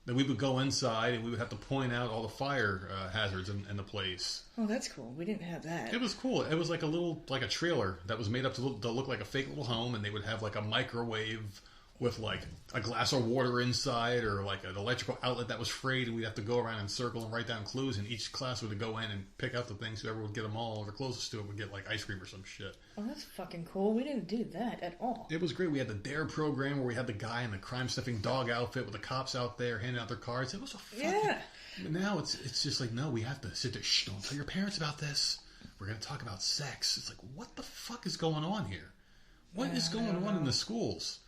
Then we would go inside and we would have to point out all the fire hazards in the place. Oh, that's cool. We didn't have that. It was cool. It was like a trailer that was made up to look like a fake little home, and they would have like a microwave with like a glass of water inside, or like an electrical outlet that was frayed, and we'd have to go around and circle and write down clues, and each class would go in and pick out the things. Whoever would get them all, or the closest to it would get like ice cream or some shit. Oh, that's fucking cool. We didn't do that at all. It was great. We had the DARE program where we had the guy in the crime-sniffing dog outfit with the cops out there handing out their cards. It was a fucking... But now it's just like, no, we have to sit there. Shh, don't tell your parents about this. We're going to talk about sex. It's like, what the fuck is going on here? What is going on in the schools?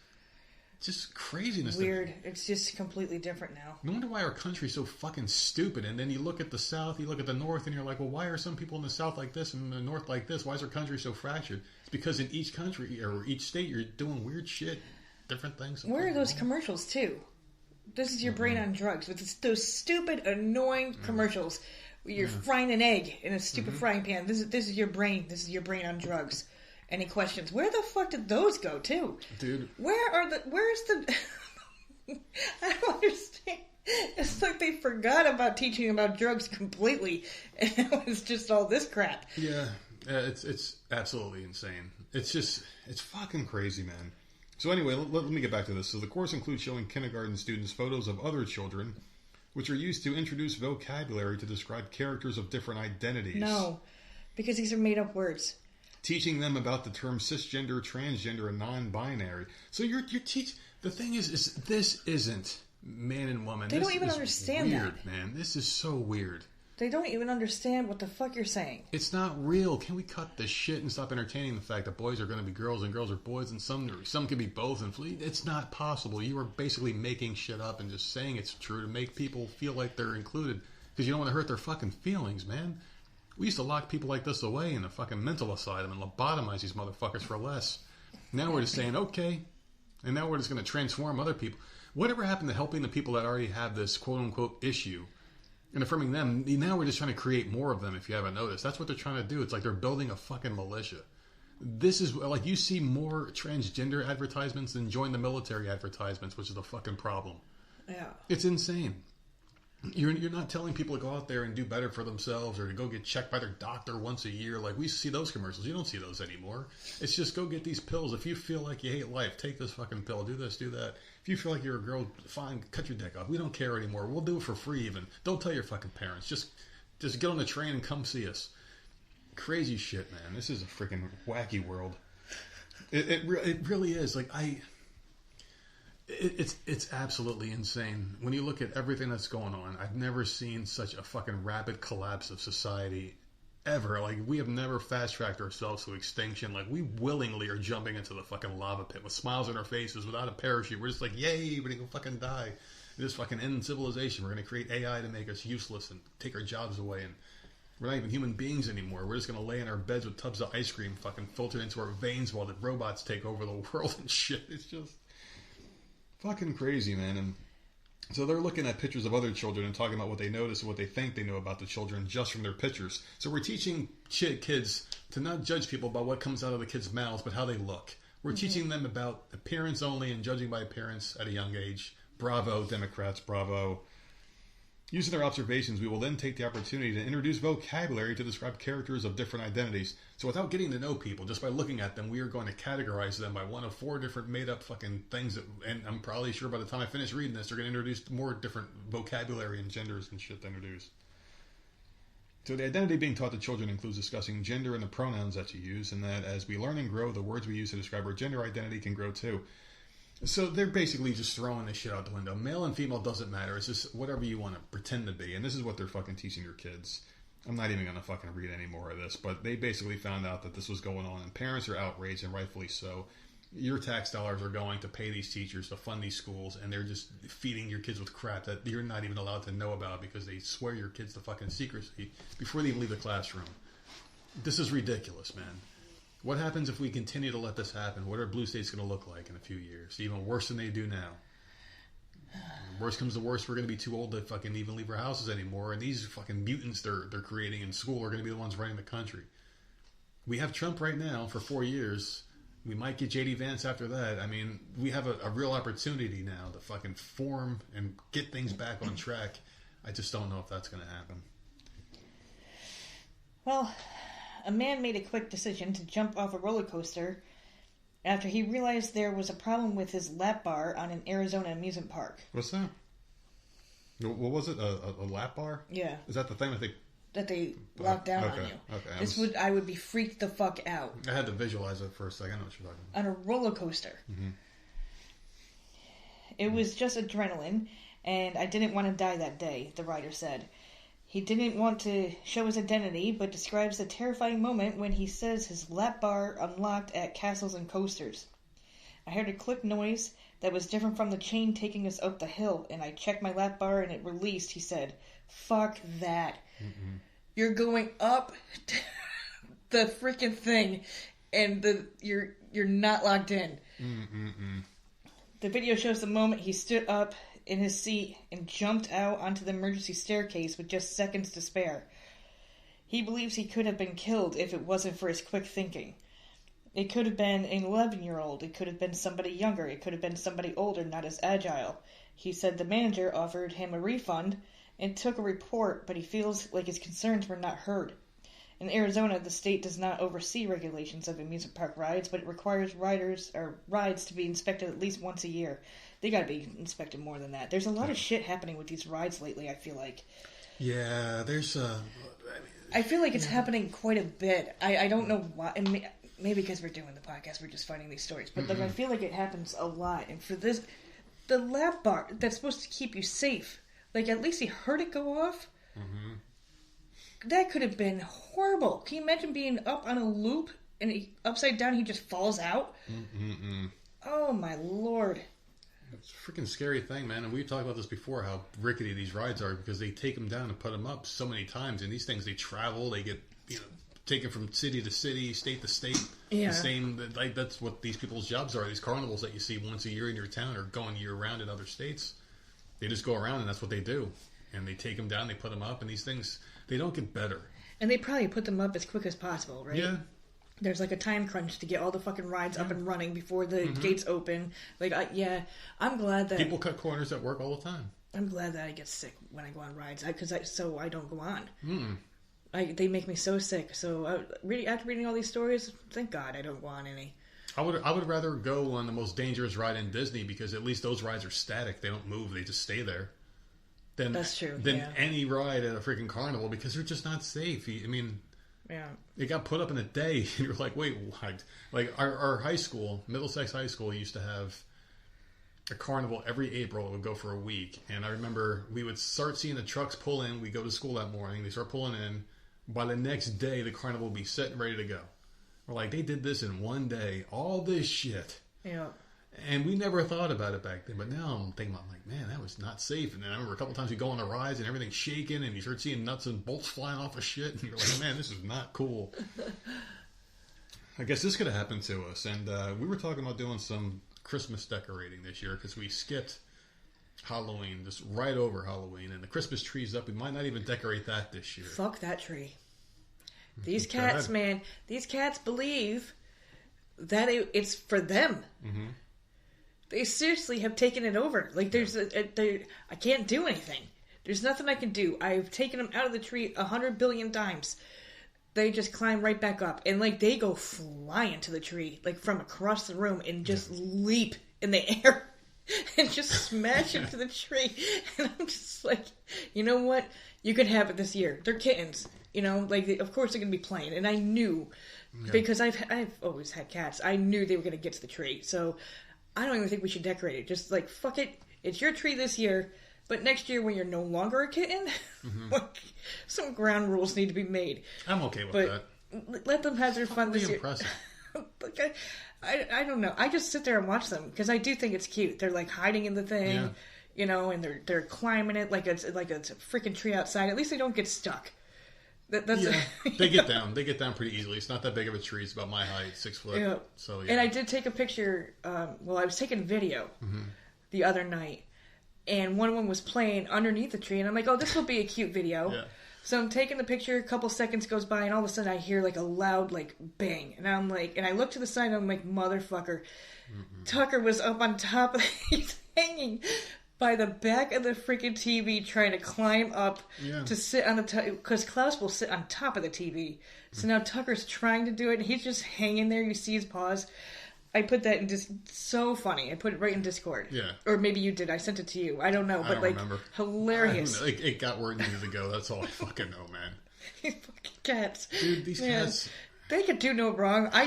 Just craziness. Weird. It's just completely different now. No wonder why our country's so fucking stupid. And then you look at the South, you look at the North, and you're like, well, why are some people in the South like this and in the North like this? Why is our country so fractured? It's because in each country or each state, you're doing weird shit, different things. Where are those commercials too? This is your brain on drugs with those stupid, annoying commercials. Where you're frying an egg in a stupid frying pan. This is your brain. This is your brain on drugs. Any questions? Where the fuck did those go to? Dude. Where's the... I don't understand. It's like they forgot about teaching about drugs completely. And it was just all this crap. Yeah. It's absolutely insane. It's fucking crazy, man. So anyway, let me get back to this. So the course includes showing kindergarten students photos of other children, which are used to introduce vocabulary to describe characters of different identities. No, because these are made-up words. Teaching them about the term cisgender, transgender, and non-binary. So you're teaching... The thing is this isn't man and woman. They don't even understand weird, that. Man. This is so weird. They don't even understand what the fuck you're saying. It's not real. Can we cut this shit and stop entertaining the fact that boys are going to be girls and girls are boys and some can be both? And it's not possible. You are basically making shit up and just saying it's true to make people feel like they're included because you don't want to hurt their fucking feelings, man. We used to lock people like this away in a fucking mental asylum and lobotomize these motherfuckers for less. Now we're just saying, okay. And now we're just going to transform other people. Whatever happened to helping the people that already have this quote-unquote issue and affirming them? Now we're just trying to create more of them, if you haven't noticed. That's what they're trying to do. It's like they're building a fucking militia. This is, like, you see more transgender advertisements than join the military advertisements, which is the fucking problem. Yeah. It's insane. You're not telling people to go out there and do better for themselves or to go get checked by their doctor once a year. Like, we see those commercials. You don't see those anymore. It's just go get these pills. If you feel like you hate life, take this fucking pill. Do this, do that. If you feel like you're a girl, fine, cut your dick off. We don't care anymore. We'll do it for free even. Don't tell your fucking parents. Just get on the train and come see us. Crazy shit, man. This is a freaking wacky world. It really is. Like, It's absolutely insane. When you look at everything that's going on, I've never seen such a fucking rapid collapse of society ever. Like, we have never fast-tracked ourselves to extinction. Like, we willingly are jumping into the fucking lava pit with smiles on our faces without a parachute. We're just like, yay, we're going to go fucking die. This fucking end civilization. We're going to create AI to make us useless and take our jobs away. And we're not even human beings anymore. We're just going to lay in our beds with tubs of ice cream fucking filtered into our veins while the robots take over the world and shit. It's just fucking crazy, man. And so they're looking at pictures of other children and talking about what they notice and what they think they know about the children just from their pictures. So we're teaching kids to not judge people by what comes out of the kids' mouths, but how they look. We're teaching them about appearance only and judging by appearance at a young age. Bravo, Democrats, bravo. Using their observations, we will then take the opportunity to introduce vocabulary to describe characters of different identities. So without getting to know people, just by looking at them, we are going to categorize them by one of 4 different made-up fucking things. And I'm probably sure by the time I finish reading this, they're going to introduce more different vocabulary and genders and shit to introduce. So the identity being taught to children includes discussing gender and the pronouns that you use, and that as we learn and grow, the words we use to describe our gender identity can grow too. So they're basically just throwing this shit out the window. Male and female doesn't matter. It's just whatever you want to pretend to be. And this is what they're fucking teaching your kids. I'm not even going to fucking read any more of this. But they basically found out that this was going on. And parents are outraged, and rightfully so. Your tax dollars are going to pay these teachers to fund these schools. And they're just feeding your kids with crap that you're not even allowed to know about because they swear your kids to fucking secrecy before they even leave the classroom. This is ridiculous, man. What happens if we continue to let this happen? What are blue states going to look like in a few years? Even worse than they do now. Worst comes to worst, we're going to be too old to fucking even leave our houses anymore. And these fucking mutants they're creating in school are going to be the ones running the country. We have Trump right now for 4 years. We might get J.D. Vance after that. I mean, we have a real opportunity now to fucking form and get things back on track. I just don't know if that's going to happen. Well, a man made a quick decision to jump off a roller coaster after he realized there was a problem with his lap bar on an Arizona amusement park. What's that? What was it? A lap bar? Yeah. Is that the thing that they lock down on you? Okay. I would be freaked the fuck out. I had to visualize it for a second. I know what you're talking about. On a roller coaster. Mm-hmm. It was just adrenaline, and I didn't want to die that day, the writer said. He didn't want to show his identity, but describes the terrifying moment when he says his lap bar unlocked at castles and coasters. I heard a click noise that was different from the chain taking us up the hill, and I checked my lap bar and it released, he said. Fuck that. Mm-mm. You're going up the freaking thing, and you're not locked in. Mm-mm-mm. The video shows the moment he stood up in his seat and jumped out onto the emergency staircase with just seconds to spare. He believes he could have been killed if it wasn't for his quick thinking. It could have been an 11-year-old. It could have been somebody younger. It could have been somebody older, not as agile. He said the manager offered him a refund and took a report, but he feels like his concerns were not heard. In Arizona, the state does not oversee regulations of amusement park rides, but it requires rides to be inspected at least once a year. They gotta be inspected more than that. There's a lot of shit happening with these rides lately, I feel like. Yeah, there's I feel like it's happening quite a bit. I don't know why. And maybe because we're doing the podcast, we're just finding these stories. But I feel like it happens a lot. And for this, the lap bar that's supposed to keep you safe, like at least he heard it go off. Mm-hmm. that could have been horrible. Can you imagine being up on a loop and upside down he just falls out? Oh my Lord. It's a freaking scary thing, man. And we've talked about this before, how rickety these rides are because they take them down and put them up so many times. And these things, they travel, they get, taken from city to city, state to state. Yeah. The same, like, that's what these people's jobs are. These carnivals that you see once a year in your town or going year round in other states. They just go around and that's what they do. And they take them down, they put them up, and these things, they don't get better. And they probably put them up as quick as possible, right? Yeah. There's like a time crunch to get all the fucking rides up and running before the gates open. Like, I'm glad that... People cut corners at work all the time. I'm glad that I get sick when I go on rides, so I don't go on. They make me so sick. So after reading all these stories, thank God I don't go on any. I would rather go on the most dangerous ride in Disney because at least those rides are static. They don't move. They just stay there. That's true. Than any ride at a freaking carnival because they're just not safe. I mean, it got put up in a day. And you're like, wait, what? Like our high school, Middlesex High School, used to have a carnival every April. It would go for a week. And I remember we would start seeing the trucks pull in. We go to school that morning. They start pulling in. By the next day, the carnival would be set and ready to go. We're like, they did this in one day. All this shit. Yeah. And we never thought about it back then. But now I'm thinking, I'm like, man, that was not safe. And then I remember a couple times you go on the rides and everything's shaking and you start seeing nuts and bolts flying off of shit. And you're like, man, this is not cool. I guess this could have happened to us. And we were talking about doing some Christmas decorating this year because we skipped Halloween, just right over Halloween. And the Christmas tree's up. We might not even decorate that this year. Fuck that tree. These cats, man, these cats believe that it's for them. Mm-hmm. They seriously have taken it over. Like, I can't do anything. There's nothing I can do. I've taken them out of the tree 100 billion times. They just climb right back up. And, like, they go flying to the tree, like, from across the room and just leap in the air and just smash into the tree. And I'm just like, you know what? You can have it this year. They're kittens. Like, of course they're going to be playing. And I knew, because I've always had cats, I knew they were going to get to the tree. So I don't even think we should decorate it. Just like, fuck it. It's your tree this year. But next year when you're no longer a kitten, like, some ground rules need to be made. I'm okay with that. Let them have their fun this year. Impressive. Like, I don't know. I just sit there and watch them because I do think it's cute. They're like hiding in the thing, and they're climbing it like it's a freaking tree outside. At least they don't get stuck. They get down. They get down pretty easily. It's not that big of a tree. It's about my height, 6 foot. Yeah. So And I did take a picture. I was taking video the other night, and one of them was playing underneath the tree, and I'm like, oh, this will be a cute video. Yeah. So I'm taking the picture. A couple seconds goes by, and all of a sudden I hear like a loud like bang, and I'm like, and I look to the side, and I'm like, motherfucker, Tucker was up on top of he's hanging by the back of the freaking TV trying to climb up to sit on the because Klaus will sit on top of the TV. So now Tucker's trying to do it and he's just hanging there. You see his paws. I put that in so funny. I put it right in Discord. Yeah. Or maybe you did. I sent it to you. I don't know. But I don't remember. Hilarious. It got where it needed to go. That's all I fucking know, man. These fucking cats. Dude, these cats. They could do no wrong. I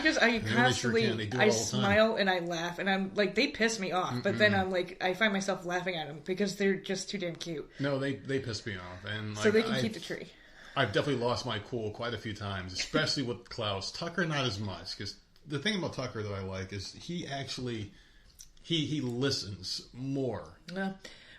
constantly, I smile and I laugh, and I'm like, they piss me off. But then I'm like, I find myself laughing at them because they're just too damn cute. No, they piss me off, and like, so they can keep the tree. I've definitely lost my cool quite a few times, especially with Klaus. Tucker, not as much, because the thing about Tucker that I like is he actually he listens more.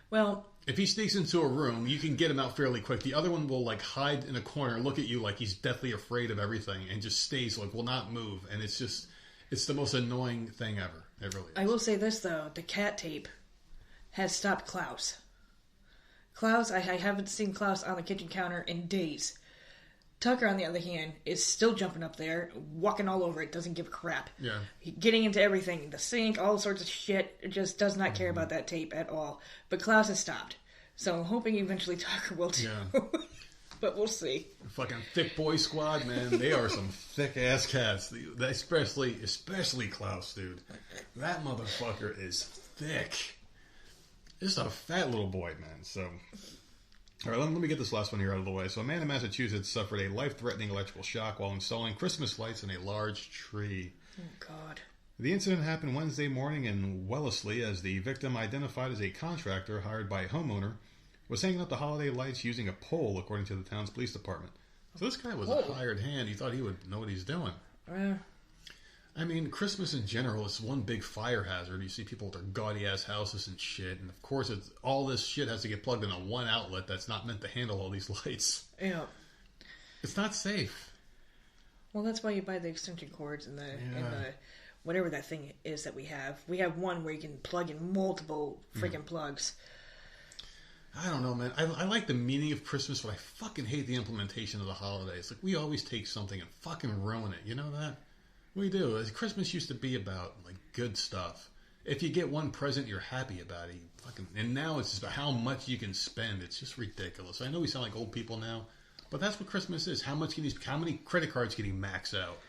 Well, if he sneaks into a room, you can get him out fairly quick. The other one will like hide in a corner and look at you like he's deathly afraid of everything and just stays like will not move. And it's the most annoying thing ever. It really is. I will say this though, the cat tape has stopped Klaus. I haven't seen Klaus on the kitchen counter in days. Tucker, on the other hand, is still jumping up there, walking all over it, doesn't give a crap. Yeah. Getting into everything, the sink, all sorts of shit, just does not care about that tape at all. But Klaus has stopped. So I'm hoping eventually Tucker will too. Yeah. But we'll see. Fucking thick boy squad, man. They are some thick-ass cats. Especially Klaus, dude. That motherfucker is thick. Just a fat little boy, man. So... All right, let me get this last one here out of the way. So a man in Massachusetts suffered a life-threatening electrical shock while installing Christmas lights in a large tree. Oh, God. The incident happened Wednesday morning in Wellesley as the victim, identified as a contractor hired by a homeowner, was hanging up the holiday lights using a pole, according to the town's police department. So this guy was a hired hand. He thought he would know what he's doing. I mean, Christmas in general is one big fire hazard. You see people with their gaudy-ass houses and shit. And, of course, all this shit has to get plugged into one outlet that's not meant to handle all these lights. Yeah. It's not safe. Well, that's why you buy the extension cords and the whatever that thing is that we have. We have one where you can plug in multiple freaking plugs. I don't know, man. I like the meaning of Christmas, but I fucking hate the implementation of the holidays. Like, we always take something and fucking ruin it. You know that? We do. Christmas used to be about, like, good stuff. If you get one present, you're happy about it. And now it's just about how much you can spend. It's just ridiculous. I know we sound like old people now, but that's what Christmas is. How many credit cards can you max out?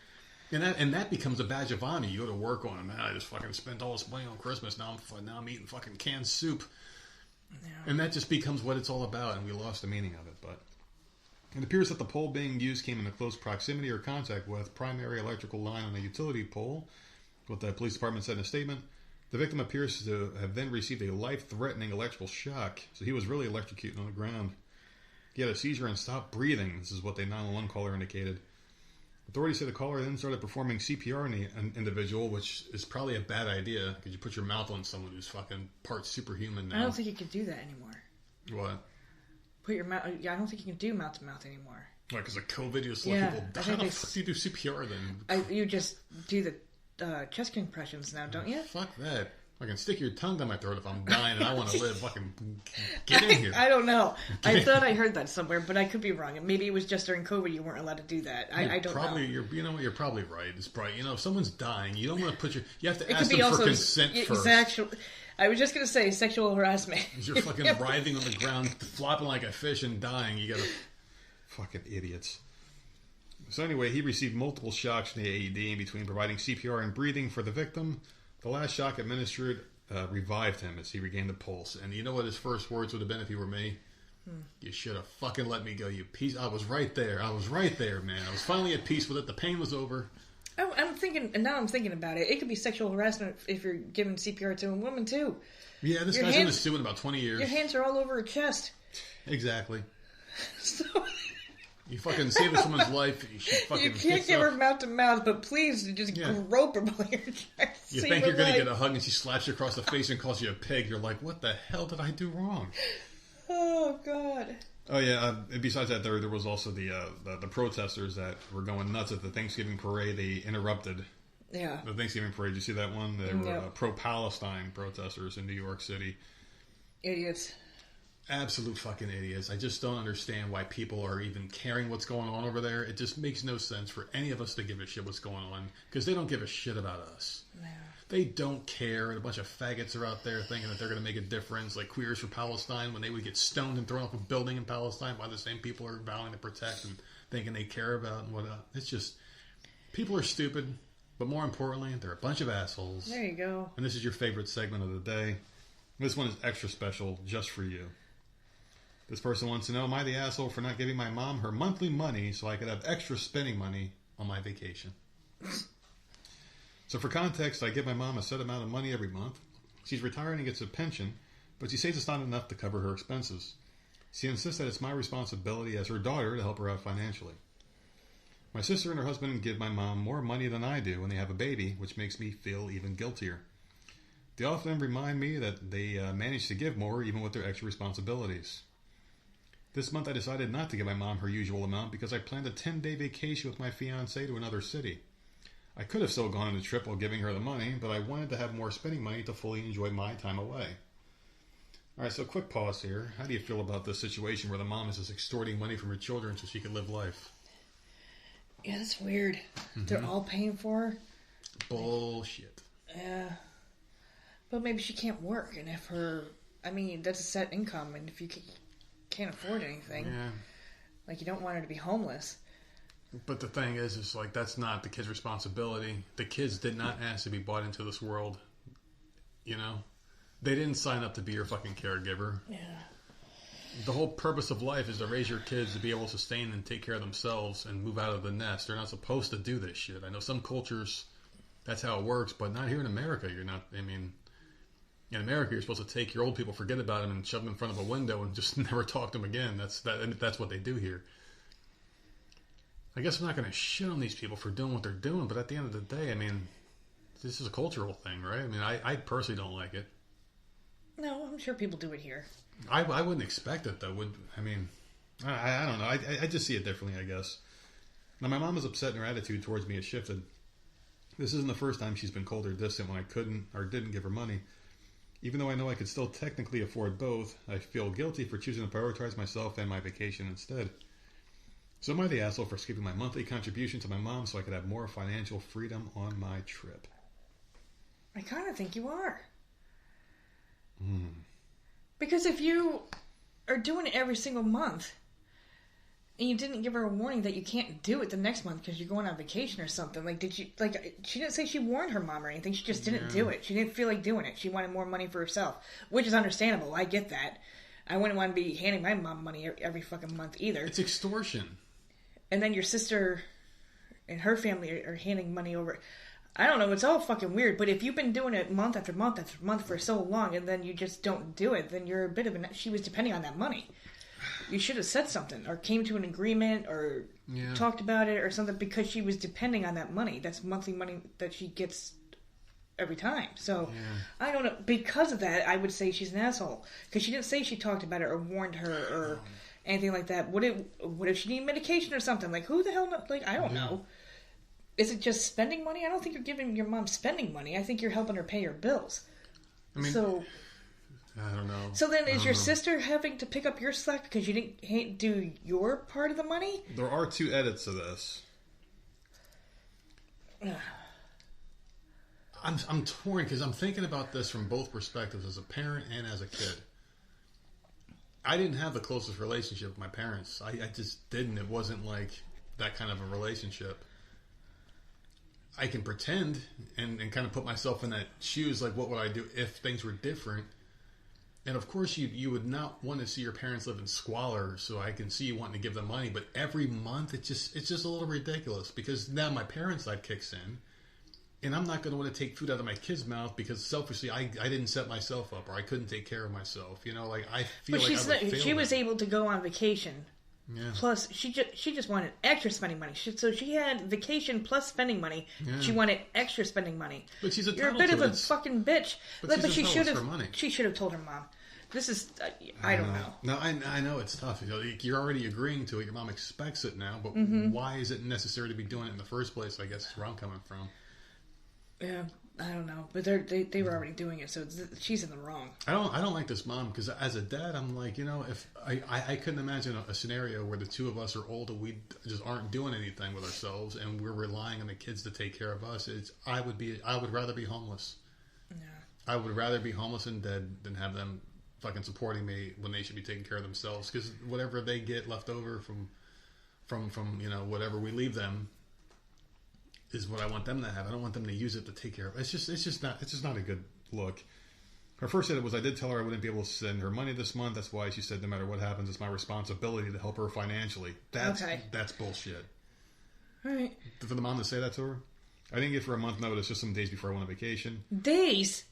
And that becomes a badge of honor. You go to work on, man, I just fucking spent all this money on Christmas. Now I'm eating fucking canned soup. Yeah. And that just becomes what it's all about, and we lost the meaning of it. But it appears that the pole being used came into close proximity or contact with primary electrical line on a utility pole. What the police department said in a statement, the victim appears to have then received a life-threatening electrical shock. So he was really electrocuted on the ground. He had a seizure and stopped breathing. This is what the 911 caller indicated. Authorities say the caller then started performing CPR on the individual, which is probably a bad idea because you put your mouth on someone who's fucking part superhuman now. I don't think you can do that anymore. What? Put your mouth. Yeah, I don't think you can do mouth to mouth anymore. Like, because of COVID, you just let people die. How the fuck do you do CPR then? You just do the chest compressions now, don't you? Fuck that. I can stick your tongue down my throat if I'm dying and I want to live. Fucking get in here. I don't know. I thought I heard that somewhere, but I could be wrong. Maybe it was just during COVID you weren't allowed to do that. I don't know. You're probably right. It's probably, if someone's dying, you don't want to you have to ask them for consent first. I was just going to say sexual harassment. You're fucking writhing on the ground, flopping like a fish and dying. You gotta... Fucking idiots. So anyway, he received multiple shocks from the AED in between providing CPR and breathing for the victim. The last shock administered revived him as he regained the pulse. And you know what his first words would have been if he were me? You should have fucking let me go, you piece. I was right there, man. I was finally at peace with it. The pain was over. I'm thinking about it. It could be sexual harassment if you're giving CPR to a woman, too. Yeah, this guy's going to sue in about 20 years. Your hands are all over her chest. Exactly. So... You fucking save someone's life. You can't give her mouth to mouth, but please just grope her while you're trying to You think you're going to get a hug and she slaps you across the face and calls you a pig. You're like, what the hell did I do wrong? Oh, God. Oh, yeah. Besides that, there was also the protesters that were going nuts at the Thanksgiving parade. They interrupted the Thanksgiving parade. Did you see that one? They were pro-Palestine protesters in New York City. Idiots. Absolute fucking idiots. I just don't understand why people are even caring what's going on over there. It just makes no sense for any of us to give a shit what's going on because they don't give a shit about us. No. They don't care. And a bunch of faggots are out there thinking that they're going to make a difference, like Queers for Palestine, when they would get stoned and thrown off a building in Palestine by the same people who are vowing to protect and thinking they care about and whatnot. It's just, people are stupid, but more importantly, they're a bunch of assholes. There you go. And this is your favorite segment of the day. This one is extra special just for you. This person wants to know, am I the asshole for not giving my mom her monthly money so I could have extra spending money on my vacation? So for context, I give my mom a set amount of money every month. She's retired and gets a pension, but she says it's not enough to cover her expenses. She insists that it's my responsibility as her daughter to help her out financially. My sister and her husband give my mom more money than I do when they have a baby, which makes me feel even guiltier. They often remind me that they manage to give more even with their extra responsibilities. This month I decided not to give my mom her usual amount because I planned a 10-day vacation with my fiancée to another city. I could have still gone on the trip while giving her the money, but I wanted to have more spending money to fully enjoy my time away. Alright, so quick pause here. How do you feel about this situation where the mom is just extorting money from her children so she can live life? Yeah, that's weird. Mm-hmm. They're all paying for her? Bullshit. Yeah. But maybe she can't work, and if her... I mean, that's a set income, and if you can't afford anything. Yeah. Like, you don't want her to be homeless. But the thing is like, that's not the kid's responsibility. The kids did not ask to be brought into this world. You know? They didn't sign up to be your fucking caregiver. Yeah. The whole purpose of life is to raise your kids to be able to sustain and take care of themselves and move out of the nest. They're not supposed to do this shit. I know some cultures, that's how it works, but not here in America. You're not, I mean... In America, you're supposed to take your old people, forget about them, and shove them in front of a window and just never talk to them again. That's what they do here. I guess I'm not going to shit on these people for doing what they're doing, but at the end of the day, I mean, this is a cultural thing, right? I mean, I personally don't like it. No, I'm sure people do it here. I wouldn't expect it, though. I don't know. I just see it differently, I guess. Now, my mom is upset and her attitude towards me has shifted. This isn't the first time she's been cold or distant when I couldn't or didn't give her money. Even though I know I could still technically afford both, I feel guilty for choosing to prioritize myself and my vacation instead. So am I the asshole for skipping my monthly contribution to my mom so I could have more financial freedom on my trip? I kind of think you are. Because if you are doing it every single month, and you didn't give her a warning that you can't do it the next month because you're going on vacation or something, she didn't say she warned her mom or anything. She just didn't do it. She didn't feel like doing it. She wanted more money for herself, which is understandable. I get that. I wouldn't want to be handing my mom money every fucking month either. It's extortion. And then your sister and her family are handing money over. I don't know. It's all fucking weird. But if you've been doing it month after month after month for so long, and then you just don't do it, then you're a bit of she was depending on that money. You should have said something, or came to an agreement, or talked about it, or something, because she was depending on that money. That's monthly money that she gets every time. So, I don't know. Because of that, I would say she's an asshole. Because she didn't say she talked about it, or warned her, or anything like that. What if she needed medication or something? Like, who the hell knows? Like, I don't know. Is it just spending money? I don't think you're giving your mom spending money. I think you're helping her pay her bills. I mean, so... I don't know. So then is your sister having to pick up your slack because you didn't do your part of the money? There are 2 edits to this. I'm torn because I'm thinking about this from both perspectives, as a parent and as a kid. I didn't have the closest relationship with my parents. I just didn't. It wasn't like that kind of a relationship. I can pretend and kind of put myself in that shoes, like what would I do if things were different? And of course you would not want to see your parents live in squalor, so I can see you wanting to give them money, but every month it's just a little ridiculous, because now my parents' side kicks in, and I'm not going to want to take food out of my kid's mouth because selfishly I didn't set myself up, or I couldn't take care of myself. You know, like I feel she was able to go on vacation. Yeah. Plus, she just wanted extra spending money. So she had vacation plus spending money. Yeah. She wanted extra spending money. But she's You're a bit of a fucking bitch. But she should have told her mom. This is I don't know. No, I know it's tough. You know, you're already agreeing to it. Your mom expects it now, but why is it necessary to be doing it in the first place? I guess is where I'm coming from. Yeah, I don't know, but they were already doing it, so she's in the wrong. I don't like this mom, because as a dad, I'm like, you know, if I couldn't imagine a scenario where the 2 of us are old and we just aren't doing anything with ourselves, and we're relying on the kids to take care of us. I would rather be homeless. Yeah. I would rather be homeless and dead than have them fucking supporting me when they should be taking care of themselves, because whatever they get left over from you know, whatever we leave them is what I want them to have. I don't want them to use it to take care of. It's just not a good look. Her first edit was, I did tell her I wouldn't be able to send her money this month. That's why she said no matter what happens, it's my responsibility to help her financially. That's bullshit. All right. For the mom to say that to her, I didn't give her a month notice, just some days before I went on vacation. Days.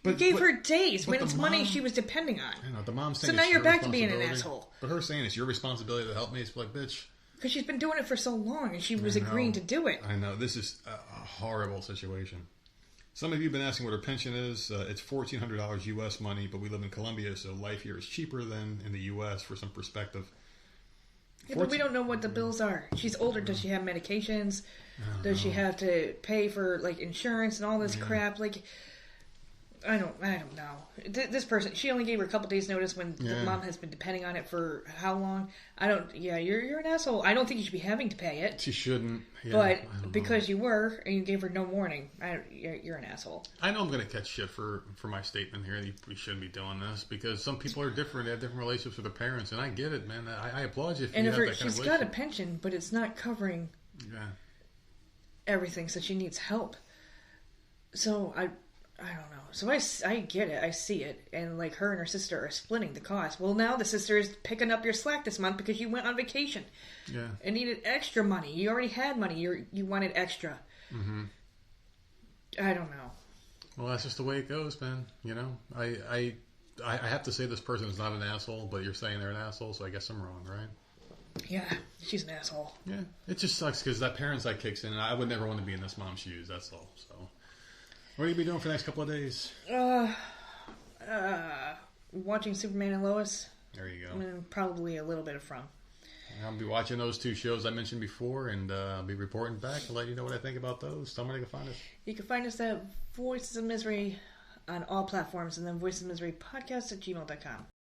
You gave her days when it's money she was depending on. I know, the mom's saying so now you're back to being an asshole. But her saying it's your responsibility to help me, it's like, bitch. Because she's been doing it for so long, and she was agreeing to do it. I know. This is a horrible situation. Some of you have been asking what her pension is. It's $1,400 U.S. money, but we live in Colombia, so life here is cheaper than in the U.S. for some perspective. Yeah, but we don't know what the bills are. She's older. Does she have medications? Does she have to pay for like insurance and all this crap? Like, I don't know. This person, she only gave her a couple days notice when the mom has been depending on it for how long? You're an asshole. I don't think you should be having to pay it. She shouldn't. Yeah, but because you were, and you gave her no warning, you're an asshole. I know I'm going to catch shit for my statement here. We shouldn't be doing this, because some people are different. They have different relationships with their parents, and I get it, man. I applaud you if you have that kind of relationship. She's got a pension, but it's not covering everything, so she needs help. So I don't know. So I get it. I see it. And like her and her sister are splitting the cost. Well, now the sister is picking up your slack this month because you went on vacation. Yeah. And needed extra money. You already had money. You wanted extra. Mm-hmm. I don't know. Well, that's just the way it goes, man. You know, I have to say this person is not an asshole, but you're saying they're an asshole, so I guess I'm wrong, right? Yeah, she's an asshole. Yeah, it just sucks because that parent side kicks in, and I would never want to be in this mom's shoes. That's all. So, what are you be doing for the next couple of days? Watching Superman and Lois. There you go. And probably a little bit of From. I'll be watching those 2 shows I mentioned before, and I'll be reporting back to let you know what I think about those. Tell me where they can find us. You can find us at Voices of Misery on all platforms, and then voicesofmiserypodcast@gmail.com.